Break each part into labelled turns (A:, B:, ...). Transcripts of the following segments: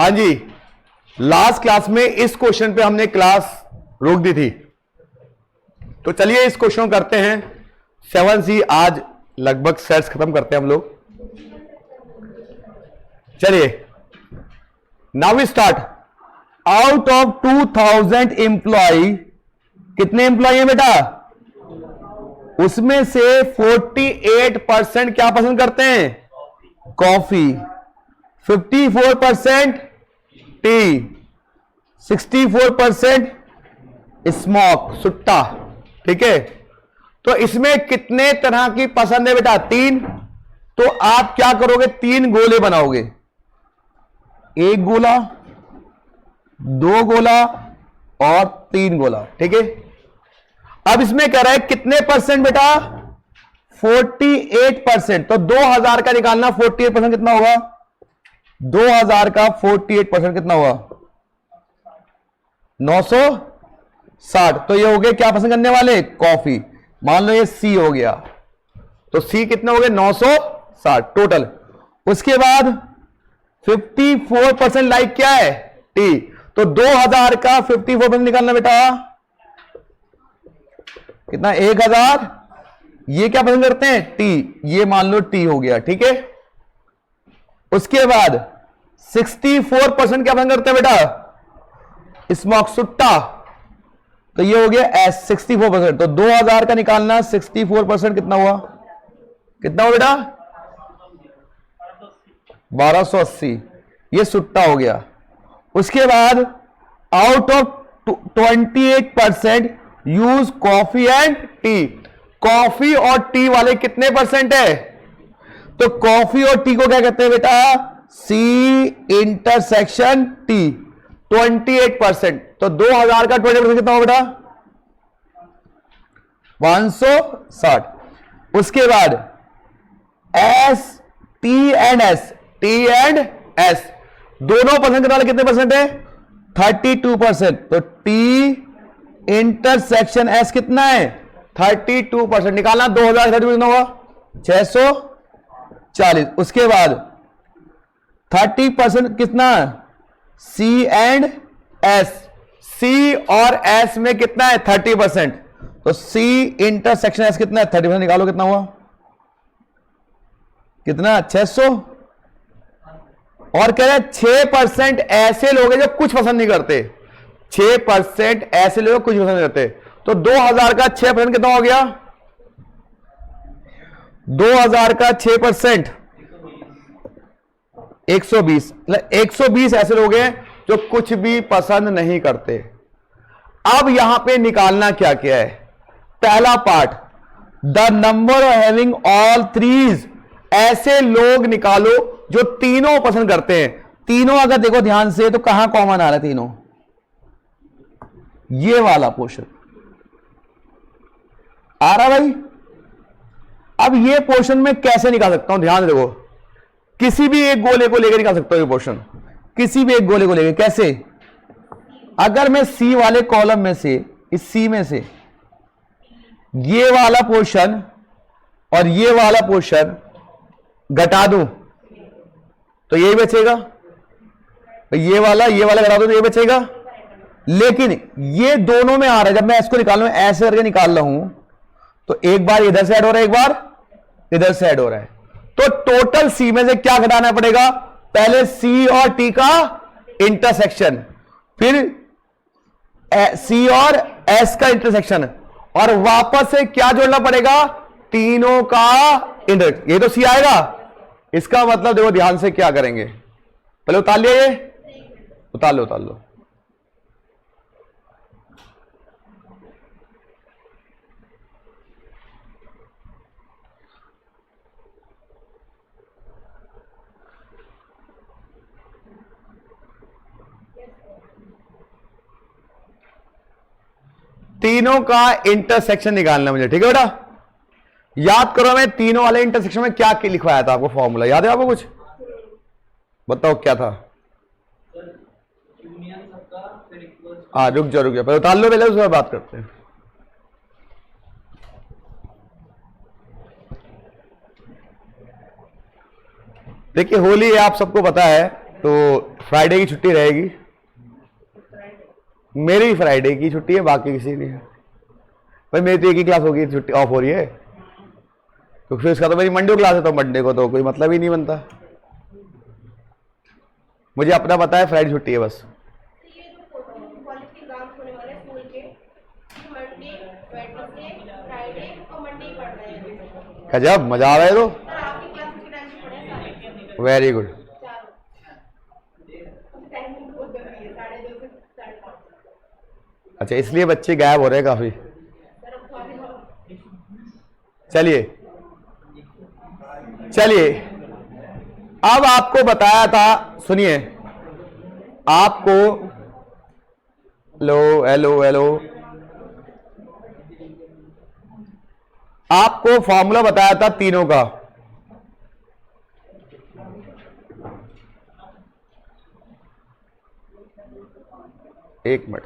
A: हाँ जी, last class में इस क्वेश्चन पे हमने क्लास रोक दी थी, तो चलिए इस क्वेश्चन को करते हैं 7C। आज लगभग सेट्स खत्म करते हैं हम लोग। चलिए, now we start. Out of 2000 employ, कितने एम्प्लॉय है बेटा? उसमें से 48% क्या पसंद करते हैं? कॉफी। 54% टी। 64% स्मोक, सुट्टा। ठीक है, तो इसमें कितने तरह की पसंद है बेटा? 3। तो आप क्या करोगे? 3 गोले बनाओगे, 1 गोला, 2 गोला और 3 गोला। ठीक है, अब इसमें कह रहा है कितने परसेंट बेटा? 48%। तो 2000 का निकालना, 48% कितना होगा? 2000 का 48% कितना होगा? 960। तो ये हो गए क्या पसंद करने वाले? कॉफी। मान लो ये सी हो गया, तो सी कितने हो गए? 960 टोटल। उसके बाद 54% लाइक क्या है? टी। तो 2000 का 54% निकालना बेटा, कितना? 1000। ये क्या पसंद करते हैं? टी। ये मान लो टी हो गया। ठीक है, उसके बाद 64% क्या पसंद करते हैं बेटा? स्मोक, सुट्टा। तो ये हो गया एस 64%। तो 2000 का निकालना, 64% कितना हुआ? कितना हुआ बेटा? 1280। ये सुट्टा हो गया। उसके बाद out of 28% use coffee and T. Coffee और टी वाले कितने परसेंट है? तो कॉफी और टी को क्या कहते हैं बेटा? C intersection T, 28%। तो 2000 का 20% कितना हो बेटा? 560। उसके बाद S, T and S, T and S दोनों पसंद करने वाले कितने परसेंट है? 32%। तो टी इंटरसेक्शन एस कितना है? 32%। निकालना 2000 कितना होगा? 640। उसके बाद 30% कितना? सी एंड एस। सी और एस में कितना है? 30%। तो सी इंटरसेक्शन एस कितना है? 30%। निकालो कितना हुआ? कितना? 600। और कह रहे हैं 6% ऐसे लोग हैं जो कुछ पसंद नहीं करते। 6% ऐसे लोग कुछ पसंद नहीं करते। तो 2000 का 6% कितना हो गया? 2000 का 6% 120। 120 ऐसे लोग हैं जो कुछ भी पसंद नहीं करते। अब यहां पे निकालना क्या क्या है? पहला part, the number of having all threes. ऐसे लोग निकालो जो तीनों पसंद करते हैं। तीनों अगर देखो ध्यान से तो कहां कॉमन आ रहा है? तीनों ये वाला पोर्शन आ रहा भाई। अब ये पोर्शन में कैसे निकाल सकता हूं? ध्यान देखो, किसी भी एक गोले को लेकर निकाल सकता हूं ये पोर्शन। किसी भी एक गोले को लेकर कैसे? अगर मैं सी वाले कॉलम में से, इस सी में से ये वाला पोर्शन और ये वाला पोर्शन घटा दूं तो ये बचेगा। ये वाला घटा दूं तो ये बचेगा। लेकिन ये दोनों में आ रहा है। जब मैं इसको निकालूं, ऐसे करके निकाल रहा हूं, तो एक बार इधर से ऐड हो रहा है, एक बार इधर से ऐड हो रहा है। तो टोटल सी में से क्या घटाना पड़ेगा? पहले सी और टी का इंटरसेक्शन, फिर सी और एस का इंटरसेक्शन, और वापस से क्या जोड़ना पड़ेगा? तीनों का इंटरसेक्शन। ये तो सी आएगा। इसका मतलब देखो ध्यान से क्या करेंगे, पहले उतार लिया, ये उतार लो। तीनों का इंटरसेक्शन निकालना मुझे। ठीक है बेटा, याद करो मैं तीनों वाले इंटरसेक्शन में क्या लिखवाया था आपको? फॉर्मूला याद है आपको? कुछ बताओ क्या था? हाँ, रुक जाओ पहले उतार लो, पहले उसके बाद बात करते हैं। देखिए होली है, आप सबको पता है, तो फ्राइडे की छुट्टी रहेगी, मेरी फ्राइडे की छुट्टी है, बाकी किसी नहीं है भाई। मेरी तो एक ही क्लास होगी, छुट्टी ऑफ हो रही है, तो फिर इसका तो मेरी मंडे को क्लास है, तो मंडे को तो कोई मतलब ही नहीं बनता। मुझे अपना पता है फ्राइडे छुट्टी है बस। गजब, मजा आ रहा है तो। Very good. अच्छा, इसलिए बच्चे गायब हो रहे हैं काफी। चलिए चलिए, अब आपको बताया था, सुनिए, आपको लो हेलो हेलो, आपको फॉर्मूला बताया था तीनों का। एक मिनट,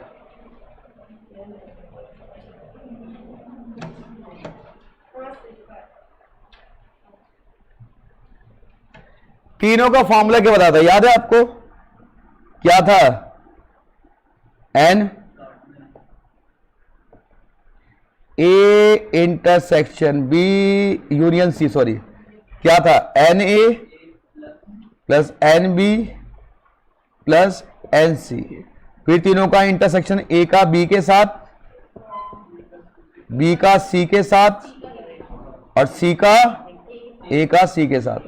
A: तीनों का फॉर्मूला क्या बताया था, याद है आपको? क्या था? N A intersection B union C, sorry क्या था? N A plus n B plus n C, फिर तीनों का इंटरसेक्शन ए का बी के साथ, बी का सी के साथ, और सी का ए का सी के साथ,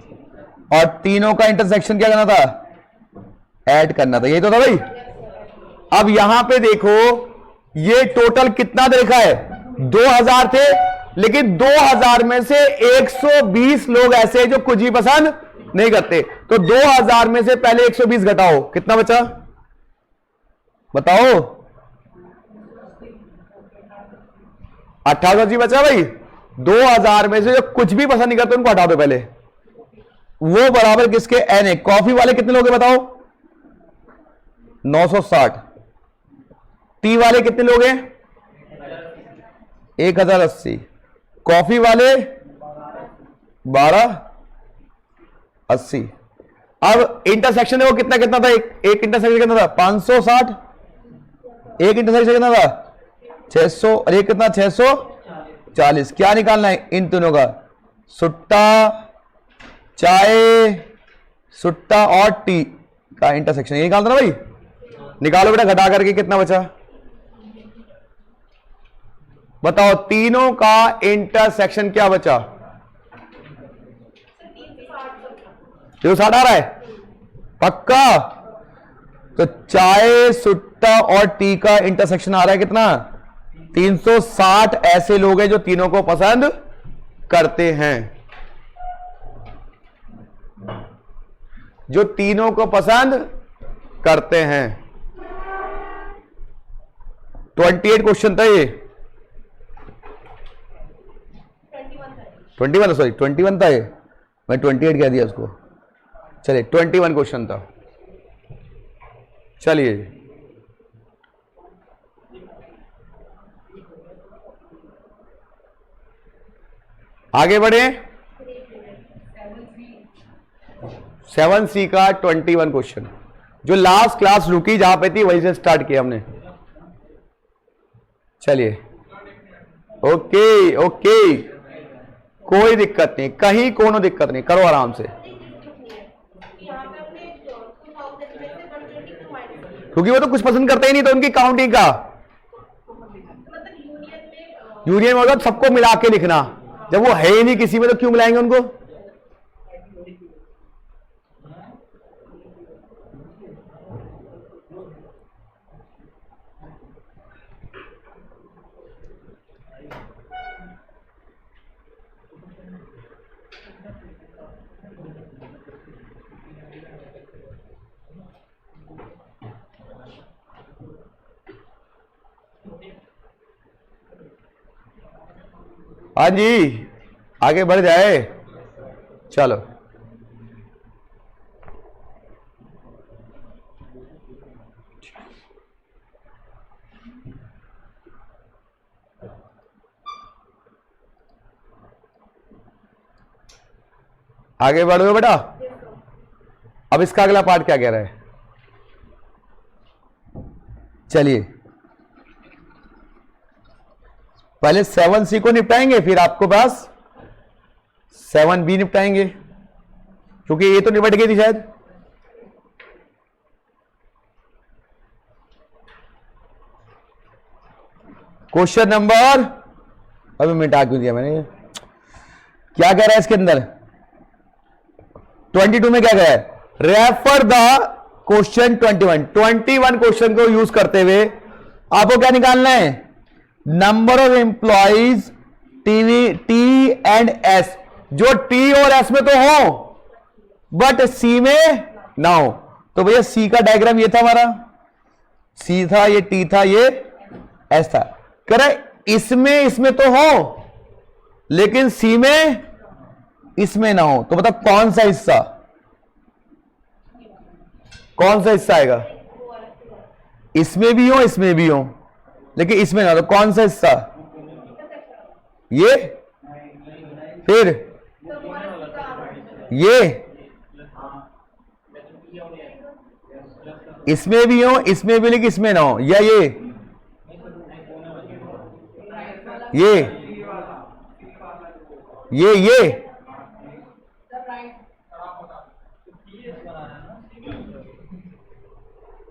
A: और तीनों का इंटरसेक्शन क्या करना था? ऐड करना था। यही तो था भाई। अब यहां पे देखो, ये टोटल कितना देखा है? 2000 थे, लेकिन 2000 में से 120 लोग ऐसे हैं जो कुछ भी पसंद नहीं करते। तो 2000 में से पहले 120 घटाओ, कितना बचा बताओ? 1880 बचा भाई। 2000 में से जो कुछ भी पसंद नहीं करते उनको हटा दो पहले। वो बराबर किसके? N A. कॉफी वाले कितने लोग हैं बताओ? 960। टी वाले कितने लोग हैं? 1080। कॉफी वाले 1280। अब इंटरसेक्शन देखो कितना कितना था? एक इंटरसेक्शन कितना था? 560। एक इंटरसेक्शन कितना था? 600। और एक कितना? 640। क्या निकालना है इन तीनों का? सुट्टा, चाय, सुट्टा और टी का इंटरसेक्शन, ये निकालना ना भाई। निकालो बेटा, घटा करके कितना बचा बताओ? तीनों का इंटरसेक्शन क्या बचा? 360 आ रहा है पक्का? तो चाय, सुट्टा और टी का इंटरसेक्शन आ रहा है कितना? 360 ऐसे लोग हैं जो तीनों को पसंद करते हैं, जो तीनों को पसंद करते हैं। 28 क्वेश्चन था ये। 21, सॉरी 21 था ये, मैं 28 कह दिया उसको। चलिए 21 क्वेश्चन था। चलिए आगे बढ़े। 7C का 21 क्वेश्चन, जो लास्ट क्लास रुकी जहां पे थी वहीं से स्टार्ट किया हमने। चलिए ओके ओके, कोई दिक्कत नहीं, कहीं कोनो दिक्कत नहीं, करो आराम से, क्योंकि वो तो कुछ पसंद करते ही नहीं, तो उनकी काउंटिंग का यूनियन में होगा सबको मिला के लिखना। जब वो है ही नहीं किसी में तो क्यों मिलाएंगे उनको? हाँ जी, आगे बढ़ जाए। चलो आगे बढ़ो बेटा। अब इसका अगला पार्ट क्या कह रहा है? चलिए पहले 7C को निपटाएंगे, फिर आपको पास 7B निपटाएंगे, क्योंकि ये तो निपट गई थी शायद। क्वेश्चन नंबर, अभी मिटा क्यों दिया मैंने, क्या कह रहा है इसके अंदर 22 में क्या कह रहा है, रेफर द क्वेश्चन 21 क्वेश्चन को यूज करते हुए आपको क्या निकालना है, number of employees T and S, जो टी और एस में तो हो बट सी में ना हो। तो भैया सी का डायग्राम ये था हमारा, सी था, ये टी था, ये एस था। कह रहा इसमें तो हो लेकिन सी में इसमें ना हो, तो बता कौन सा हिस्सा, कौन सा हिस्सा आएगा, इसमें भी हो इसमें भी हो लेकिन इसमें ना, तो कौन सा हिस्सा, ये, फिर ये, इसमें भी हो इसमें भी लेकिन इसमें ना हो, या ये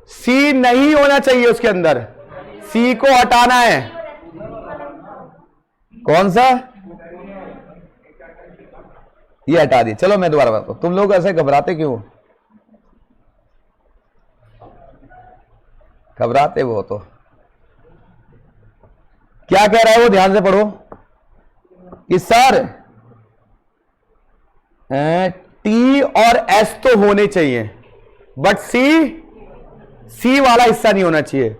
A: सी नहीं होना चाहिए उसके अंदर, सी को हटाना है। कौन सा, ये हटा दी। चलो मैं दोबारा बताता हूं, तुम लोग ऐसे घबराते क्यों, घबराते वो तो क्या कह रहा है वो ध्यान से पढ़ो कि सर टी और एस तो होने चाहिए बट सी वाला हिस्सा नहीं होना चाहिए,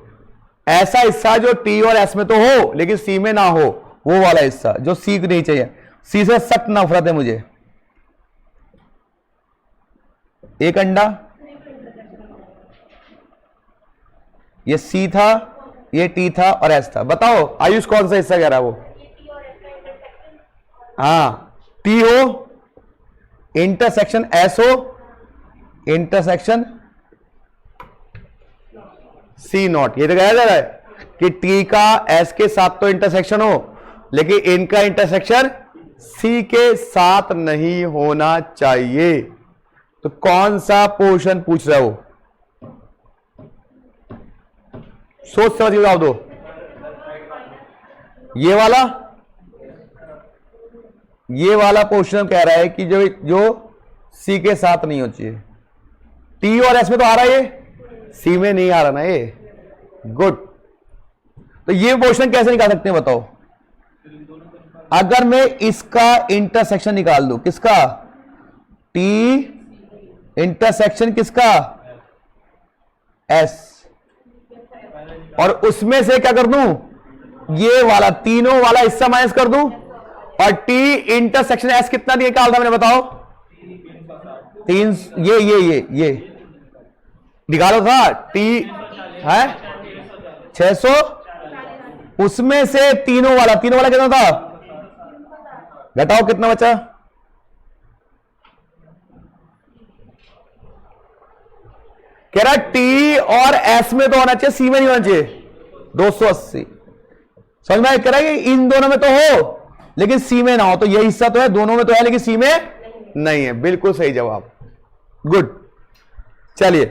A: ऐसा हिस्सा जो टी और एस में तो हो लेकिन सी में ना हो, वो वाला हिस्सा जो सी नहीं चाहिए। सी से सख्त नफरत है मुझे। एक अंडा, ये सी था, ये टी था और एस था। बताओ आयुष कौन सा हिस्सा कह रहा है वो, हाँ टी हो, इंटरसेक्शन एस हो, इंटरसेक्शन सी नॉट। ये तो कहा जा रहा है कि टी का एस के साथ तो इंटरसेक्शन हो लेकिन इनका इंटरसेक्शन सी के साथ नहीं होना चाहिए। तो कौन सा पोर्शन पूछ रहा हो, सोच समझ के जवाब दो। ये वाला पोर्शन कह रहा है कि जो सी के साथ नहीं हो चाहिए। टी और एस में तो आ रहा है, ये सी में नहीं आ रहा ना ये। गुड। तो ये पोर्शन कैसे निकाल सकते हैं बताओ। अगर मैं इसका इंटरसेक्शन निकाल दूं, किसका, टी इंटरसेक्शन किसका, एस, और उसमें से क्या कर दूं, ये वाला तीनों वाला हिस्सा माइनस कर दूं, और टी इंटरसेक्शन एस कितना निकाल था मैंने बताओ, 3, ये निकालो था, टी है 600, उसमें से तीनों वाला कितना था, घटाओ कितना बचा, कह रहा टी और एस में तो होना चाहिए, सी में नहीं होना चाहिए। 280 समझ में कह रहा है कि इन दोनों में तो हो लेकिन सी में ना हो, तो यही हिस्सा तो है, दोनों में तो है लेकिन सी में नहीं है। बिल्कुल सही जवाब, गुड। चलिए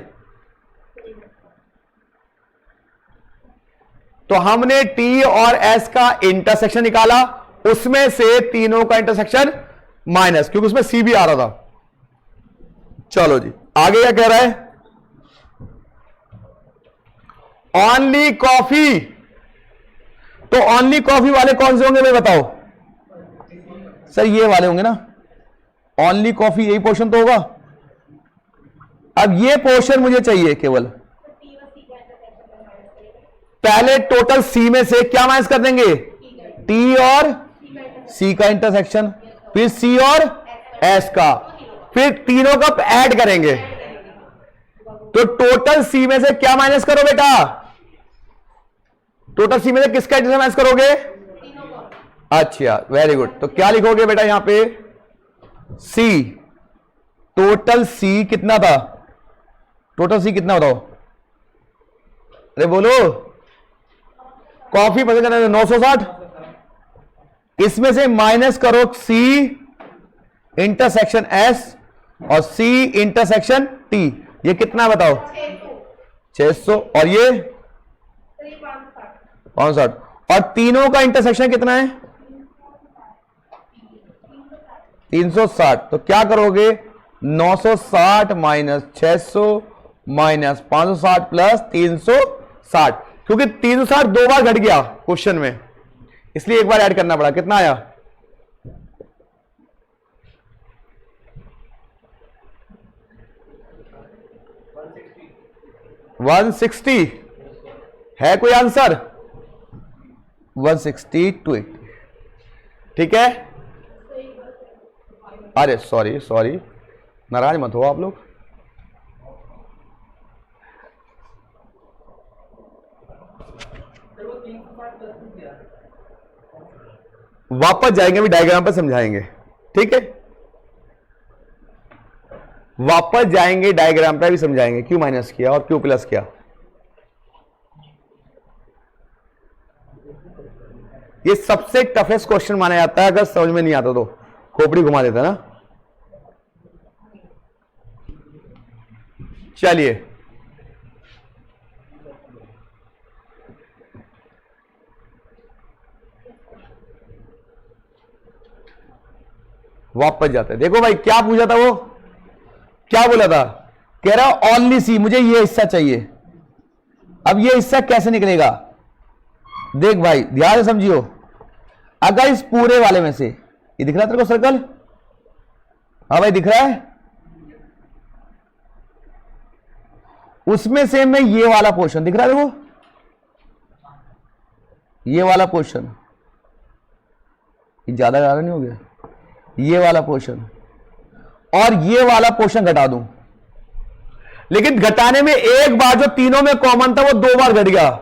A: तो हमने टी और एस का इंटरसेक्शन निकाला, उसमें से तीनों का इंटरसेक्शन माइनस, क्योंकि उसमें सी भी आ रहा था। चलो जी आगे क्या कह रहा है, ओनली कॉफी। तो ओनली कॉफी वाले कौन से होंगे भाई बताओ, सर ये वाले होंगे ना, ओनली कॉफी यही पोर्शन तो होगा। अब ये पोर्शन मुझे चाहिए केवल, पहले टोटल सी में से क्या माइनस कर देंगे, टी और सी का इंटरसेक्शन, फिर सी और एस का, फिर तीनों का ऐड करेंगे। तो टोटल सी में से क्या माइनस करो बेटा, टोटल सी में से किसका इंटरसेक्शन माइनस करोगे, अच्छा वेरी गुड। तो क्या लिखोगे बेटा यहां पे, सी, टोटल सी कितना था, टोटल सी कितना बताओ, अरे बोलो, कॉफी पसंद करना 960, इसमें से माइनस करो C इंटरसेक्शन S और C इंटरसेक्शन T, ये कितना बताओ? 600 और ये 560, और तीनों का इंटरसेक्शन कितना है? 360। तो क्या करोगे? 960 माइनस 600 माइनस 560 प्लस 360, क्योंकि 360 दो बार घट गया क्वेश्चन में, इसलिए एक बार ऐड करना पड़ा। कितना आया? 160 है कोई आंसर? 160 to 80, ठीक है। अरे सॉरी सॉरी, नाराज मत हो आप लोग। वापस जाएंगे, अभी डायग्राम पर समझाएंगे, ठीक है। वापस जाएंगे, डायग्राम पर भी समझाएंगे क्यों माइनस किया और क्यों प्लस किया। ये सबसे टफेस्ट क्वेश्चन माना जाता है, अगर समझ में नहीं आता तो खोपड़ी घुमा देता ना। चलिए वापस जाते हैं। देखो भाई क्या पूछा था वो, क्या बोला था? कह रहा ओनली सी, मुझे ये हिस्सा चाहिए। अब ये हिस्सा कैसे निकलेगा? देख भाई ध्यान से समझियो, अगर इस पूरे वाले में से, ये दिख रहा है तेरे को सर्कल? हाँ भाई दिख रहा है। उसमें से मैं ये वाला पोर्शन दिख रहा है देखो, ये वाला पोर्शन, ये ज्यादा ज्यादा नहीं हो गया? ये वाला पोर्शन और ये वाला पोर्शन घटा दूं, लेकिन घटाने में एक बार जो तीनों में कॉमन था वो दो बार घट गया।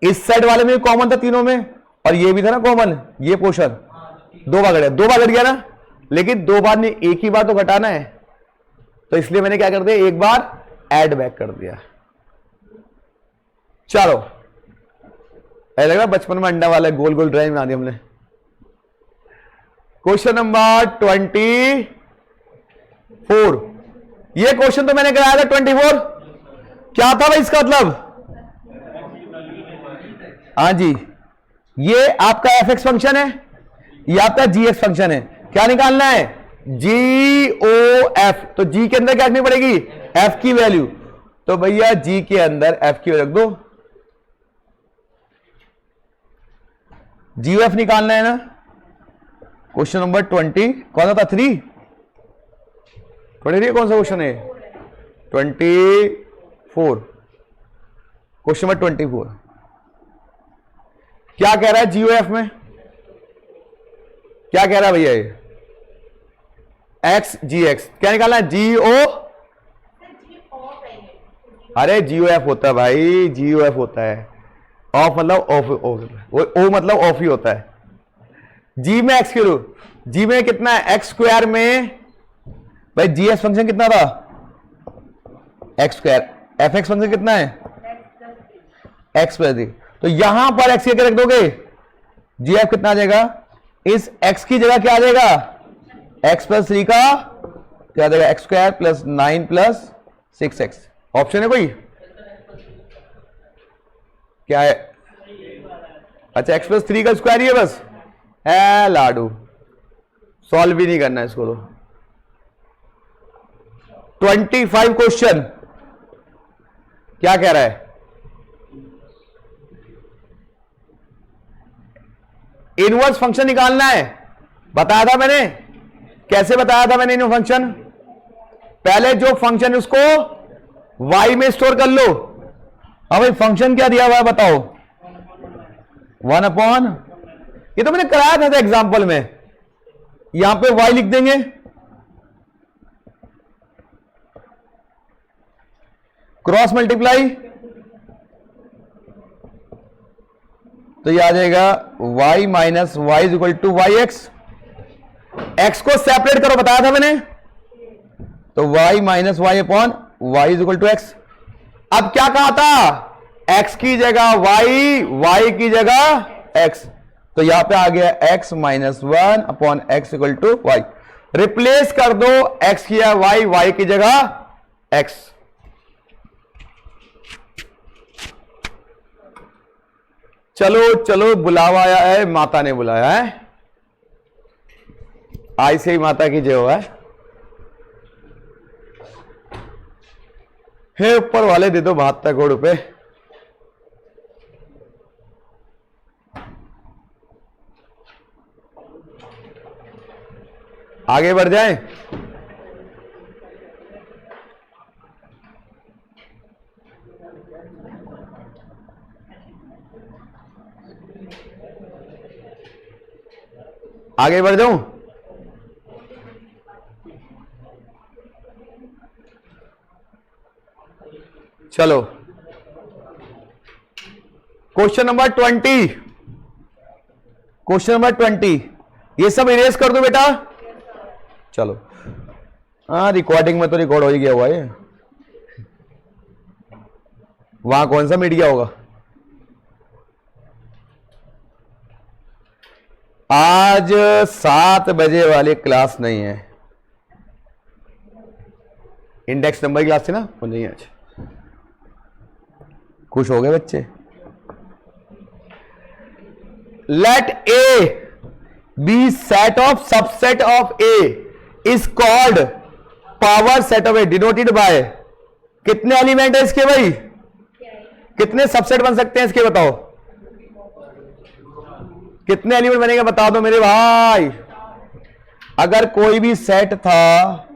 A: इस साइड वाले में कॉमन था तीनों में, और ये भी था ना कॉमन, ये पोर्शन दो बार घट गया। दो बार घट गया ना, लेकिन दो बार नहीं, एक ही बार तो घटाना है, तो इसलिए मैंने क्या कर दिया, एक बार ऐड बैक कर दिया। चलो ऐसा लग रहा बचपन में अंडा वाला गोल गोल ड्राइंग बना दी हमने। क्वेश्चन नंबर 24, ये क्वेश्चन तो मैंने कराया था 24। क्या था भाई इसका मतलब? हाँ जी, ये आपका fx फंक्शन है, ये आपका gx फंक्शन है। क्या निकालना है? GOF। तो g के अंदर क्या रखनी पड़ेगी? f की वैल्यू। तो भैया g के अंदर f की वैल्यू रख दो। GOF निकालना है ना। क्वेश्चन नंबर 20 कौन सा था? 3 23 कौन सा क्वेश्चन है? 24, क्वेश्चन नंबर 24। क्या कह रहा है GOF में? क्या कह रहा है भैया ये? x gx। क्या निकालना है? GO, अरे GOF होता है भाई, GOF होता है। ऑफ मतलब ऑफ, ओ मतलब ऑफ ही होता है। जी में एक्स क्यों? जी में कितना है? एक्स स्क्वायर में भाई gx फंक्शन कितना था? X square. fx फंक्शन कितना है? X plus 3। तो यहां पर x के रख दोगे, gf कितना आ जाएगा? इस x की जगह क्या आ जाएगा? x प्लस 3 का क्या आ जाएगा? X square plus 9 plus 6x। Option है कोई? क्या है? अच्छा x प्लस 3 का स्क्वायर ही है बस। है लाडू, सॉल्व भी नहीं करना इसको। तो 25 क्वेश्चन क्या कह रहा है? इनवर्स फंक्शन निकालना है। बताया था मैंने, कैसे बताया था मैंने इनवर्स फंक्शन? पहले जो फंक्शन उसको y में स्टोर कर लो। हाँ भाई फंक्शन क्या दिया हुआ है बताओ? 1/, ये तो मैंने कराया था एग्जाम्पल में। यहां पे y लिख देंगे, क्रॉस मल्टीप्लाई, तो ये आ जाएगा y minus y is equal to y x. X को सेपरेट करो, बताया था मैंने, तो y minus y upon y is equal to x. अब क्या कहा था? x की जगह y, y की जगह x, तो यहां पे आ गया x minus 1 upon x equal to y. Replace कर दो x किया y, y की जगह x। चलो चलो बुलावा आया है, माता ने बुलाया है, आई से ही माता की जय हो है। हे ऊपर वाले दे दो 72 करोड़ रुपए। आगे बढ़ जाएं। आगे बढ़ जाऊं। चलो क्वेश्चन नंबर 20, क्वेश्चन नंबर 20, ये सब इरेज कर दो बेटा। चलो हाँ, रिकॉर्डिंग में तो रिकॉर्ड हो ही गया हुआ है, वहां कौन सा मिट गया होगा। आज 7 बजे वाली क्लास नहीं है, इंडेक्स नंबर की क्लास थी ना, वो नहीं है आज। खुश हो गए बच्चे। Let A B set of subset of A is called power set of A denoted by, कितने एलिमेंट है इसके भाई, कितने सबसेट बन सकते हैं इसके बताओ, कितने एलिमेंट बनेगा बता दो मेरे भाई। अगर कोई भी सेट था,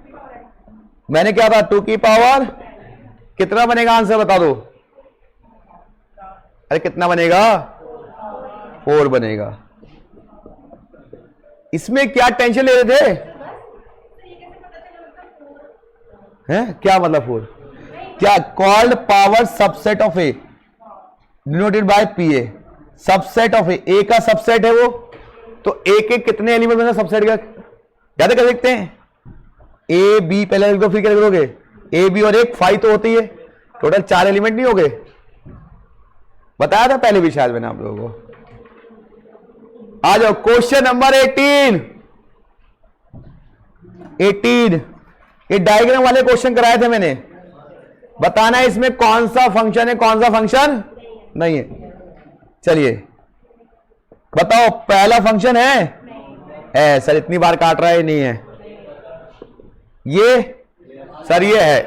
A: मैंने क्या था 2 की पावर कितना बनेगा, आंसर बता दो। अरे कितना बनेगा, 4 बनेगा। इसमें क्या टेंशन ले रहे थे हैं, क्या मतलब 4, क्या called power subset of A denoted by P A, subset of A का सबसेट है वो, तो ए के कितने एलिमेंट बनेगा सबसेट का, ज्यादा कर सकते हैं। ए बी पहले लिख दो, फिर क्या लिख दोगे, ए बी और एक 5 तो होती है, टोटल 4 एलिमेंट नहीं हो गए, बताया था पहले भी शायद मैंने आप लोगों को। आ जाओ क्वेश्चन नंबर 18, ये डायग्राम वाले क्वेश्चन कराए थे मैंने, बताना है इसमें कौन सा फंक्शन है कौन सा फंक्शन नहीं है। चलिए बताओ, पहला फंक्शन है सर, इतनी बार काट रहा है नहीं है, ये सर ये है,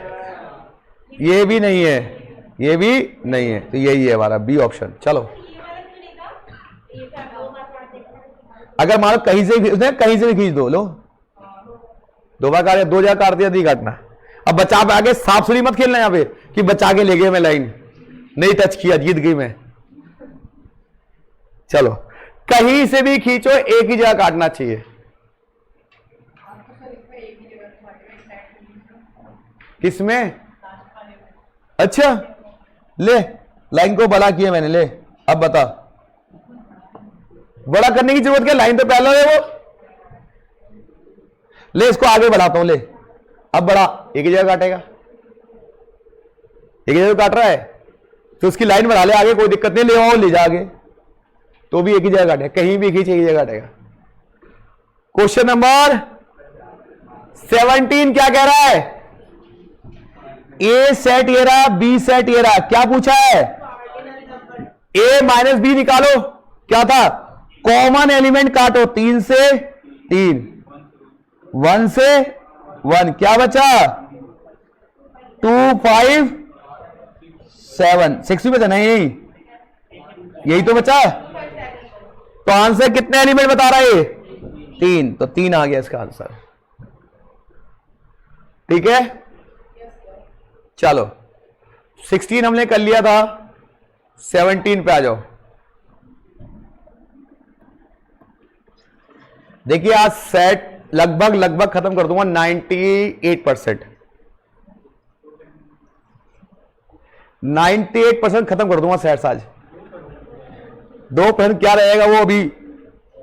A: ये भी नहीं है, ये भी नहीं है, तो यही है हमारा बी ऑप्शन। चलो अगर मान लो कहीं से भी खींच दो, लो 2 बार काट, 2 जगह काट दिया, नहीं काटना। अब बचा पे आगे सांप सीढ़ी मत खेलना यहां पे कि बचा के ले गए मैं लाइन, नहीं टच किया जीत गई मैं। चलो कहीं से भी खींचो, एक ही जगह काटना चाहिए। किसमें, अच्छा ले लाइन को बड़ा किया मैंने, ले अब बता बड़ा करने की जरूरत क्या, लाइन तो पहले है वो, ले इसको आगे बढ़ाता हूं, ले अब बड़ा, एक ही जगह काटेगा, एक ही जगह काट रहा है तो उसकी लाइन बढ़ा ले आगे, कोई दिक्कत नहीं, ले आओ ले जा आगे, तो भी एक ही जगह काटेगा, कहीं भी खींच एक ही जगह काटेगा। क्वेश्चन नंबर 17 क्या कह रहा है, ए सेट ये रहा, बी सेट ये रहा, क्या पूछा है, ए माइनस बी निकालो, क्या था, कॉमन एलिमेंट काटो, 3 से 3, 1 से 1, क्या बचा 2 5 7 6 भी बचा, नहीं यही तो बचा, तो आंसर कितने एलिमेंट बता रहा है 3, तो 3 आ गया इसका आंसर। ठीक है चलो 16 हमने कर लिया था, 17 पे आ जाओ। देखिए आज सेट लगभग खत्म कर दूंगा 98%, 98% खत्म कर दूंगा सेट्स आज। 2% क्या रहेगा वो अभी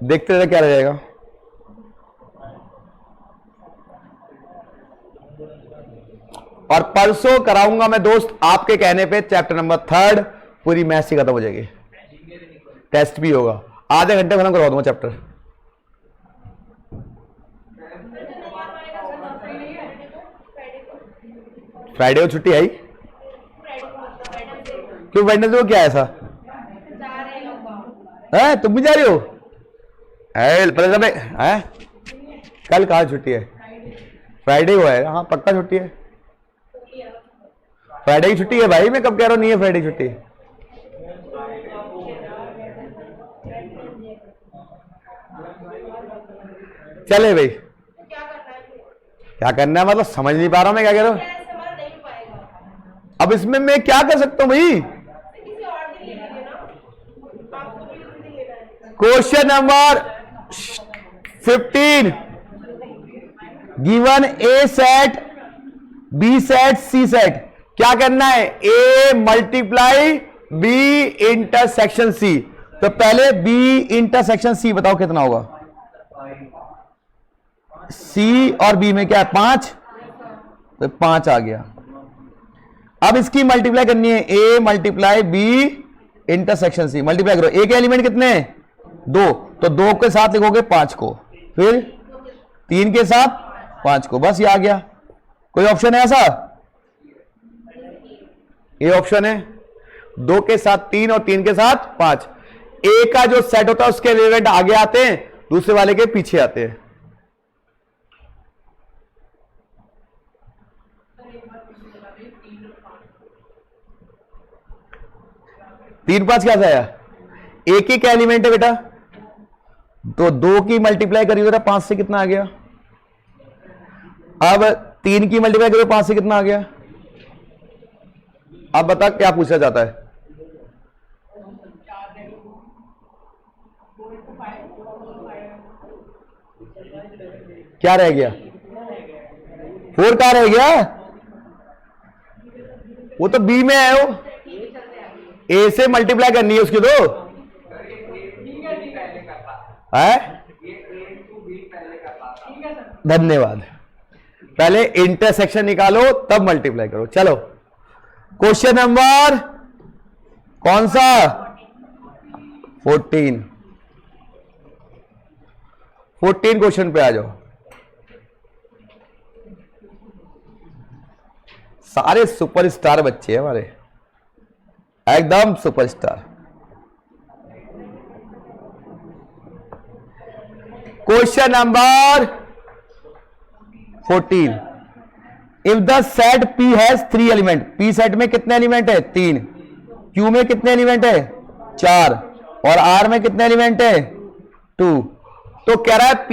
A: देखते रहे क्या रहेगा। और परसों कराऊंगा मैं दोस्त आपके कहने पे चैप्टर नंबर 3 पूरी मैथ्स ही खत्म हो जाएगी, टेस्ट भी होगा, आधे घंटे खत्म करवा दूंगा चैप्टर। फ्राइडे को छुट्टी आई क्यों? वेडनेसडे को क्या है ऐसा है? तुम भी जा रही हो? है कल कहाँ छुट्टी है? फ्राइडे को है। हाँ पक्का छुट्टी है, फ्राइडे की छुट्टी है भाई। मैं कब कह रहा हूँ नहीं है फ्राइडे की छुट्टी? चले भाई, क्या करना है मतलब समझ नहीं पा रहा हूं मैं क्या कह रहा हूं। अब इसमें मैं क्या कर सकता हूं भाई? क्वेश्चन नंबर 15, गिवन ए सेट, बी सेट, सी सेट, क्या करना है? ए मल्टीप्लाई बी इंटरसेक्शन सी। तो पहले बी इंटरसेक्शन सी बताओ कितना होगा? सी और बी में क्या है? 5, तो 5 आ गया। अब इसकी मल्टीप्लाई करनी है, A multiply B intersection C. Multiply करो, ए के एलिमेंट कितने हैं? 2, तो 2 के साथ लिखोगे 5 को, फिर 3 के साथ 5 को, बस ये आ गया। कोई ऑप्शन है ऐसा? ये ऑप्शन है, 2 के साथ 3 और 3 के साथ 5। ए का जो सेट होता है उसके एलिमेंट आगे आते हैं, दूसरे वाले के पीछे आते हैं। तीन 5 क्या आया? एक ही एलिमेंट है बेटा, तो 2 की मल्टीप्लाई करिए बेटा 5 से कितना आ गया? अब 3 की मल्टीप्लाई करिए 5 से कितना आ गया? अब बता क्या पूछा जाता है? क्या रह गया? 4 कहां रह गया? वो तो बी में है, वो ए से मल्टीप्लाई करनी है उसकी, तो है। धन्यवाद। पहले इंटरसेक्शन निकालो तब मल्टीप्लाई करो। चलो क्वेश्चन नंबर कौन सा? 14 क्वेश्चन पे आ जाओ। सारे सुपरस्टार बच्चे हैं हमारे, एकदम superstar. Question number 14, if the set P has 3 element, P set में कितने एलिमेंट है? 3। Q में कितने एलिमेंट है? 4। और R में कितने एलिमेंट है? 2। तो कह रहा है P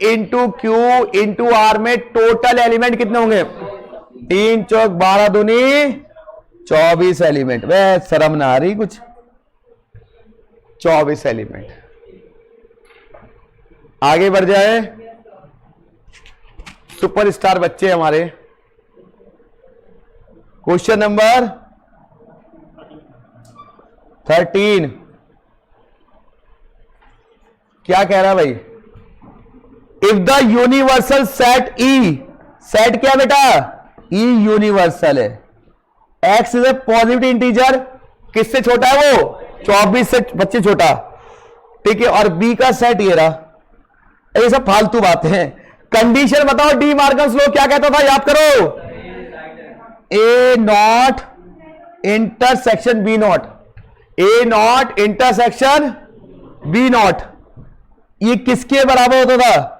A: into Q into R में टोटल एलिमेंट कितने होंगे? 3 चौक 12 दूनी 24 एलिमेंट। वे शर्म ना आ रही कुछ? 24 एलिमेंट। आगे बढ़ जाए, सुपरस्टार बच्चे हमारे। क्वेश्चन नंबर 13 क्या कह रहा है भाई? If the universal set E, set क्या बेटा? ई यूनिवर्सल है। X is a positive integer, किससे छोटा है वो? 24 से 25 छोटा, ठीक है। और बी का सेट ये रहा। ये सब फालतू बातें हैं। कंडीशन बताओ, डी मार्गन्स लॉ क्या कहता था? याद करो, A not intersection B not, A not intersection B not, ये किसके बराबर होता था?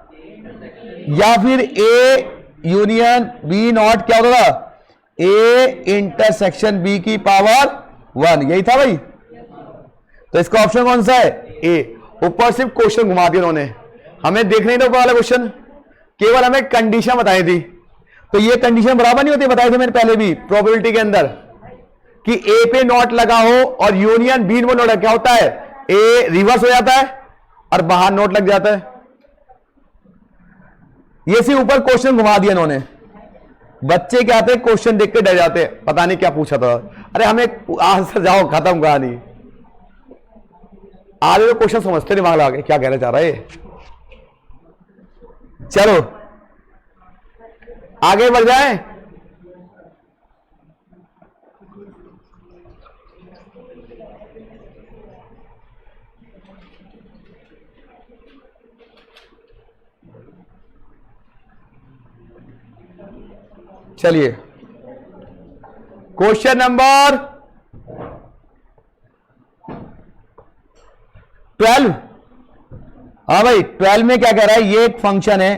A: या फिर ए यूनियन बी नॉट क्या होता था? ए इंटरसेक्शन बी की पावर 1, यही था भाई। तो इसका ऑप्शन कौन सा है? ए। ऊपर सिर्फ क्वेश्चन घुमा दिया उन्होंने, हमें देख नहीं था ऊपर वाला क्वेश्चन, केवल हमें कंडीशन बताई थी। तो ये कंडीशन बराबर नहीं होती, बताई थी मैंने पहले भी प्रोबेबिलिटी के अंदर, कि ए पे नॉट लगा हो और यूनियन बी में नॉट, क्या होता है? ए रिवर्स हो जाता है और बाहर नोट लग जाता है। ये सिर्फ ऊपर क्वेश्चन घुमा दिया इन्होंने। बच्चे क्या आते हैं, क्वेश्चन देख के डर जाते हैं, पता नहीं क्या पूछा था। अरे हमें आंसर जाओ, खत्म कहानी। आगे तो क्वेश्चन समझते दिमाग लगा के क्या कहना चाह रहा है। चलो आगे बढ़ जाए। चलिए क्वेश्चन नंबर 12। हाँ भाई 12 में क्या कह रहा है, ये एक फंक्शन है,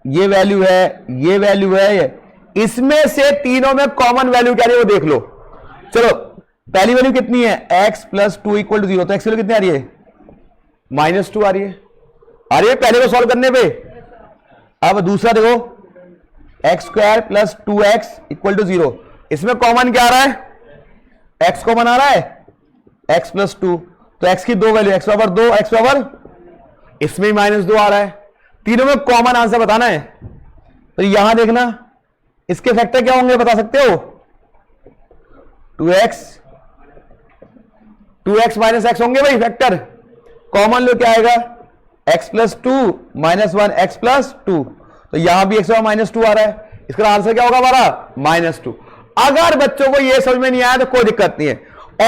A: ये वैल्यू है, ये वैल्यू है, इसमें से तीनों में कॉमन वैल्यू क्या है वो देख लो। चलो पहली वैल्यू कितनी है, x प्लस 2 इक्वल टू 0, तो x वैल्यू कितनी आ रही है, -2 आ रही है, पहले को सॉल्व करने पे। अब दूसरा देखो, x square plus 2x equal to 0, इसमें कॉमन क्या आ रहा है, x कॉमन आ रहा है, x प्लस 2, तो x की दो value, x power 2, x power, इसमें -2 आ रहा है, तीनों में कॉमन आंसर बताना है। तो यहां देखना इसके फैक्टर क्या होंगे बता सकते हो, 2x माइनस एक्स होंगे भाई फैक्टर, कॉमन लो क्या आएगा, x प्लस 2 -1 x प्लस 2, तो यहां भी x -2 आ रहा है, इसका आंसर क्या होगा हमारा -2। अगर बच्चों को यह समझ में नहीं आया तो कोई दिक्कत नहीं है,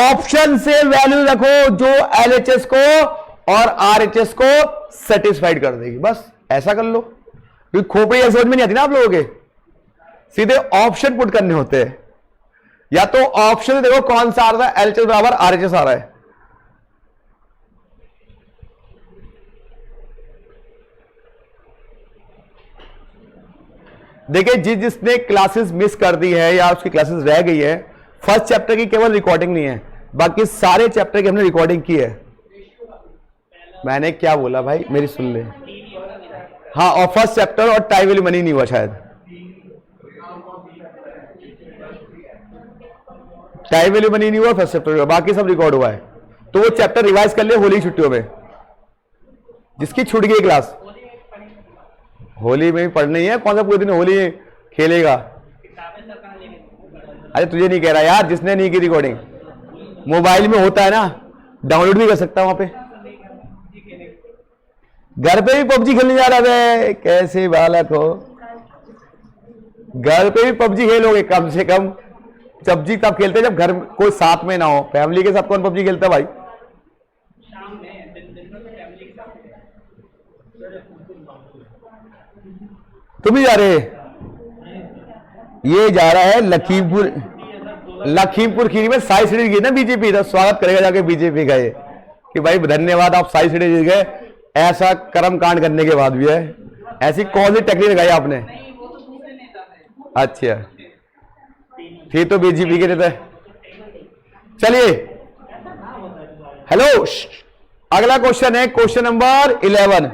A: ऑप्शन से वैल्यू रखो जो LHS को और RHS को सेटिस्फाइड कर देगी, बस ऐसा कर लो, क्योंकि खोपड़ी समझ में नहीं आती ना आप लोगों के, सीधे ऑप्शन पुट करने होते हैं, या तो ऑप्शन देखो कौन सा आ रहा है, LHS बराबर RHS आ रहा है। देखिए जिसने क्लासेस मिस कर दी है या उसकी क्लासेस रह गई है, फर्स्ट चैप्टर की केवल रिकॉर्डिंग नहीं है, बाकी सारे चैप्टर की हमने रिकॉर्डिंग की है। मैंने क्या बोला भाई, मेरी सुन ले। हाँ, और फर्स्ट चैप्टर और टाइम वैल्यू मनी नहीं हुआ शायद, टाइम वैल्यू मनी नहीं हुआ फर्स्ट चैप्टर, बाकी सब रिकॉर्ड हुआ है। तो वो चैप्टर रिवाइज कर ले होली की छुट्टियों में, जिसकी छूट गई क्लास, होली में पढ़नी है, कौन सा पूरे दिन होली खेलेगा। अरे तुझे नहीं कह रहा यार, जिसने नहीं की रिकॉर्डिंग, मोबाइल में होता है ना, डाउनलोड भी कर सकता है वहां पे। घर पे भी पबजी खेलने जा रहा है, कैसे बालक हो, घर पे भी पबजी खेलोगे, कम से कम पबजी तब खेलते जब घर कोई साथ में ना हो, फैमिली के साथ कौन पबजी खेलता है भाई। तुम भी जा रहे, ये जा रहा है लखीमपुर खीरी में साई सीढ़ी गई ना बीजेपी, तो स्वागत करेगा जाके बीजेपी का ये कि भाई धन्यवाद आप साई सीढ़ी जीत गए, ऐसा कर्म कांड करने के बाद भी है। ऐसी कौन सी टेक्निक लगाई आपने, अच्छा ठीक, तो बीजेपी के नेता। चलिए हेलो, अगला क्वेश्चन है question number 11,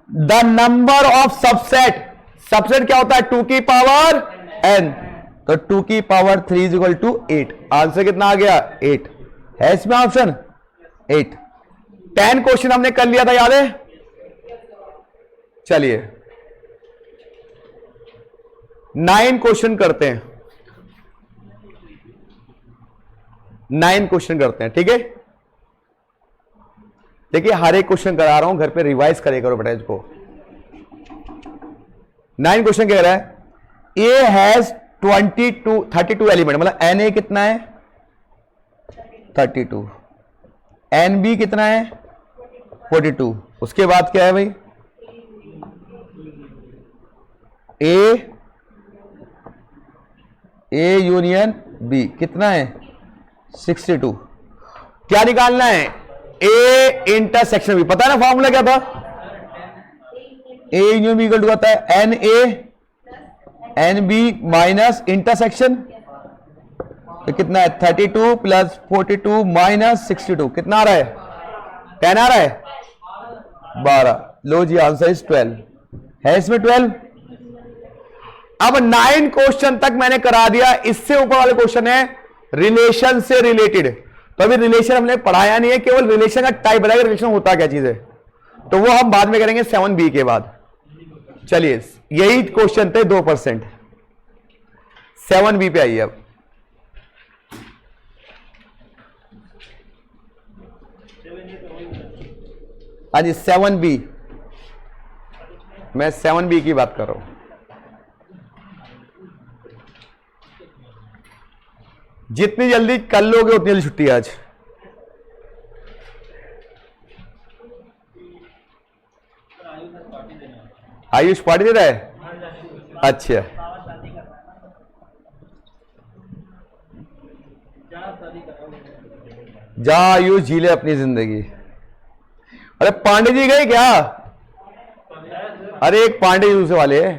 A: the number of subset, subset क्या होता है, 2 की पावर n, तो 2 की power 3 is equal to 8, answer कितना आ गया 8 है इसमें ऑप्शन 8। 10 क्वेश्चन हमने कर लिया था, याद है। चलिए 9 क्वेश्चन करते हैं, 9 क्वेश्चन करते हैं, ठीक है। देखिए हर एक क्वेश्चन करा रहा हूं, घर पे रिवाइज करे करो बेटा इसको। 9 क्वेश्चन कह रहा है, ए हैज 32 एलिमेंट, मतलब एन ए कितना है 32, एन बी कितना है 42, उसके बाद क्या है भाई, ए यूनियन बी कितना है 62। क्या निकालना है, ए इंटरसेक्शन बी, पता है ना फॉर्मूला क्या था, A union B equal to आता है n A n B minus intersection, तो कितना है 32 प्लस 42 माइनस 62, कितना आ रहा है 10 आ रहा है 12। लो जी आंसर इज 12 है इसमें 12। अब 9 क्वेश्चन तक मैंने करा दिया, इससे ऊपर वाले क्वेश्चन है रिलेशन से रिलेटेड, तो अभी रिलेशन हमने पढ़ाया नहीं है, केवल रिलेशन का टाइप बताया, रिलेशन होता क्या चीज है, तो वो हम बाद में करेंगे 7B के बाद। चलिए यही क्वेश्चन थे 2%, 7B पे आइए अब। हाँ जी 7B, मैं 7B की बात कर रहा हूं। जितनी जल्दी कर लोगे उतनी जल्दी छुट्टी आज। आयुष पार्टी दे रहा है, अच्छा जा आयुष जी ले अपनी जिंदगी। अरे पांडे जी गए क्या? अरे एक पांडे जी दूसरे वाले है।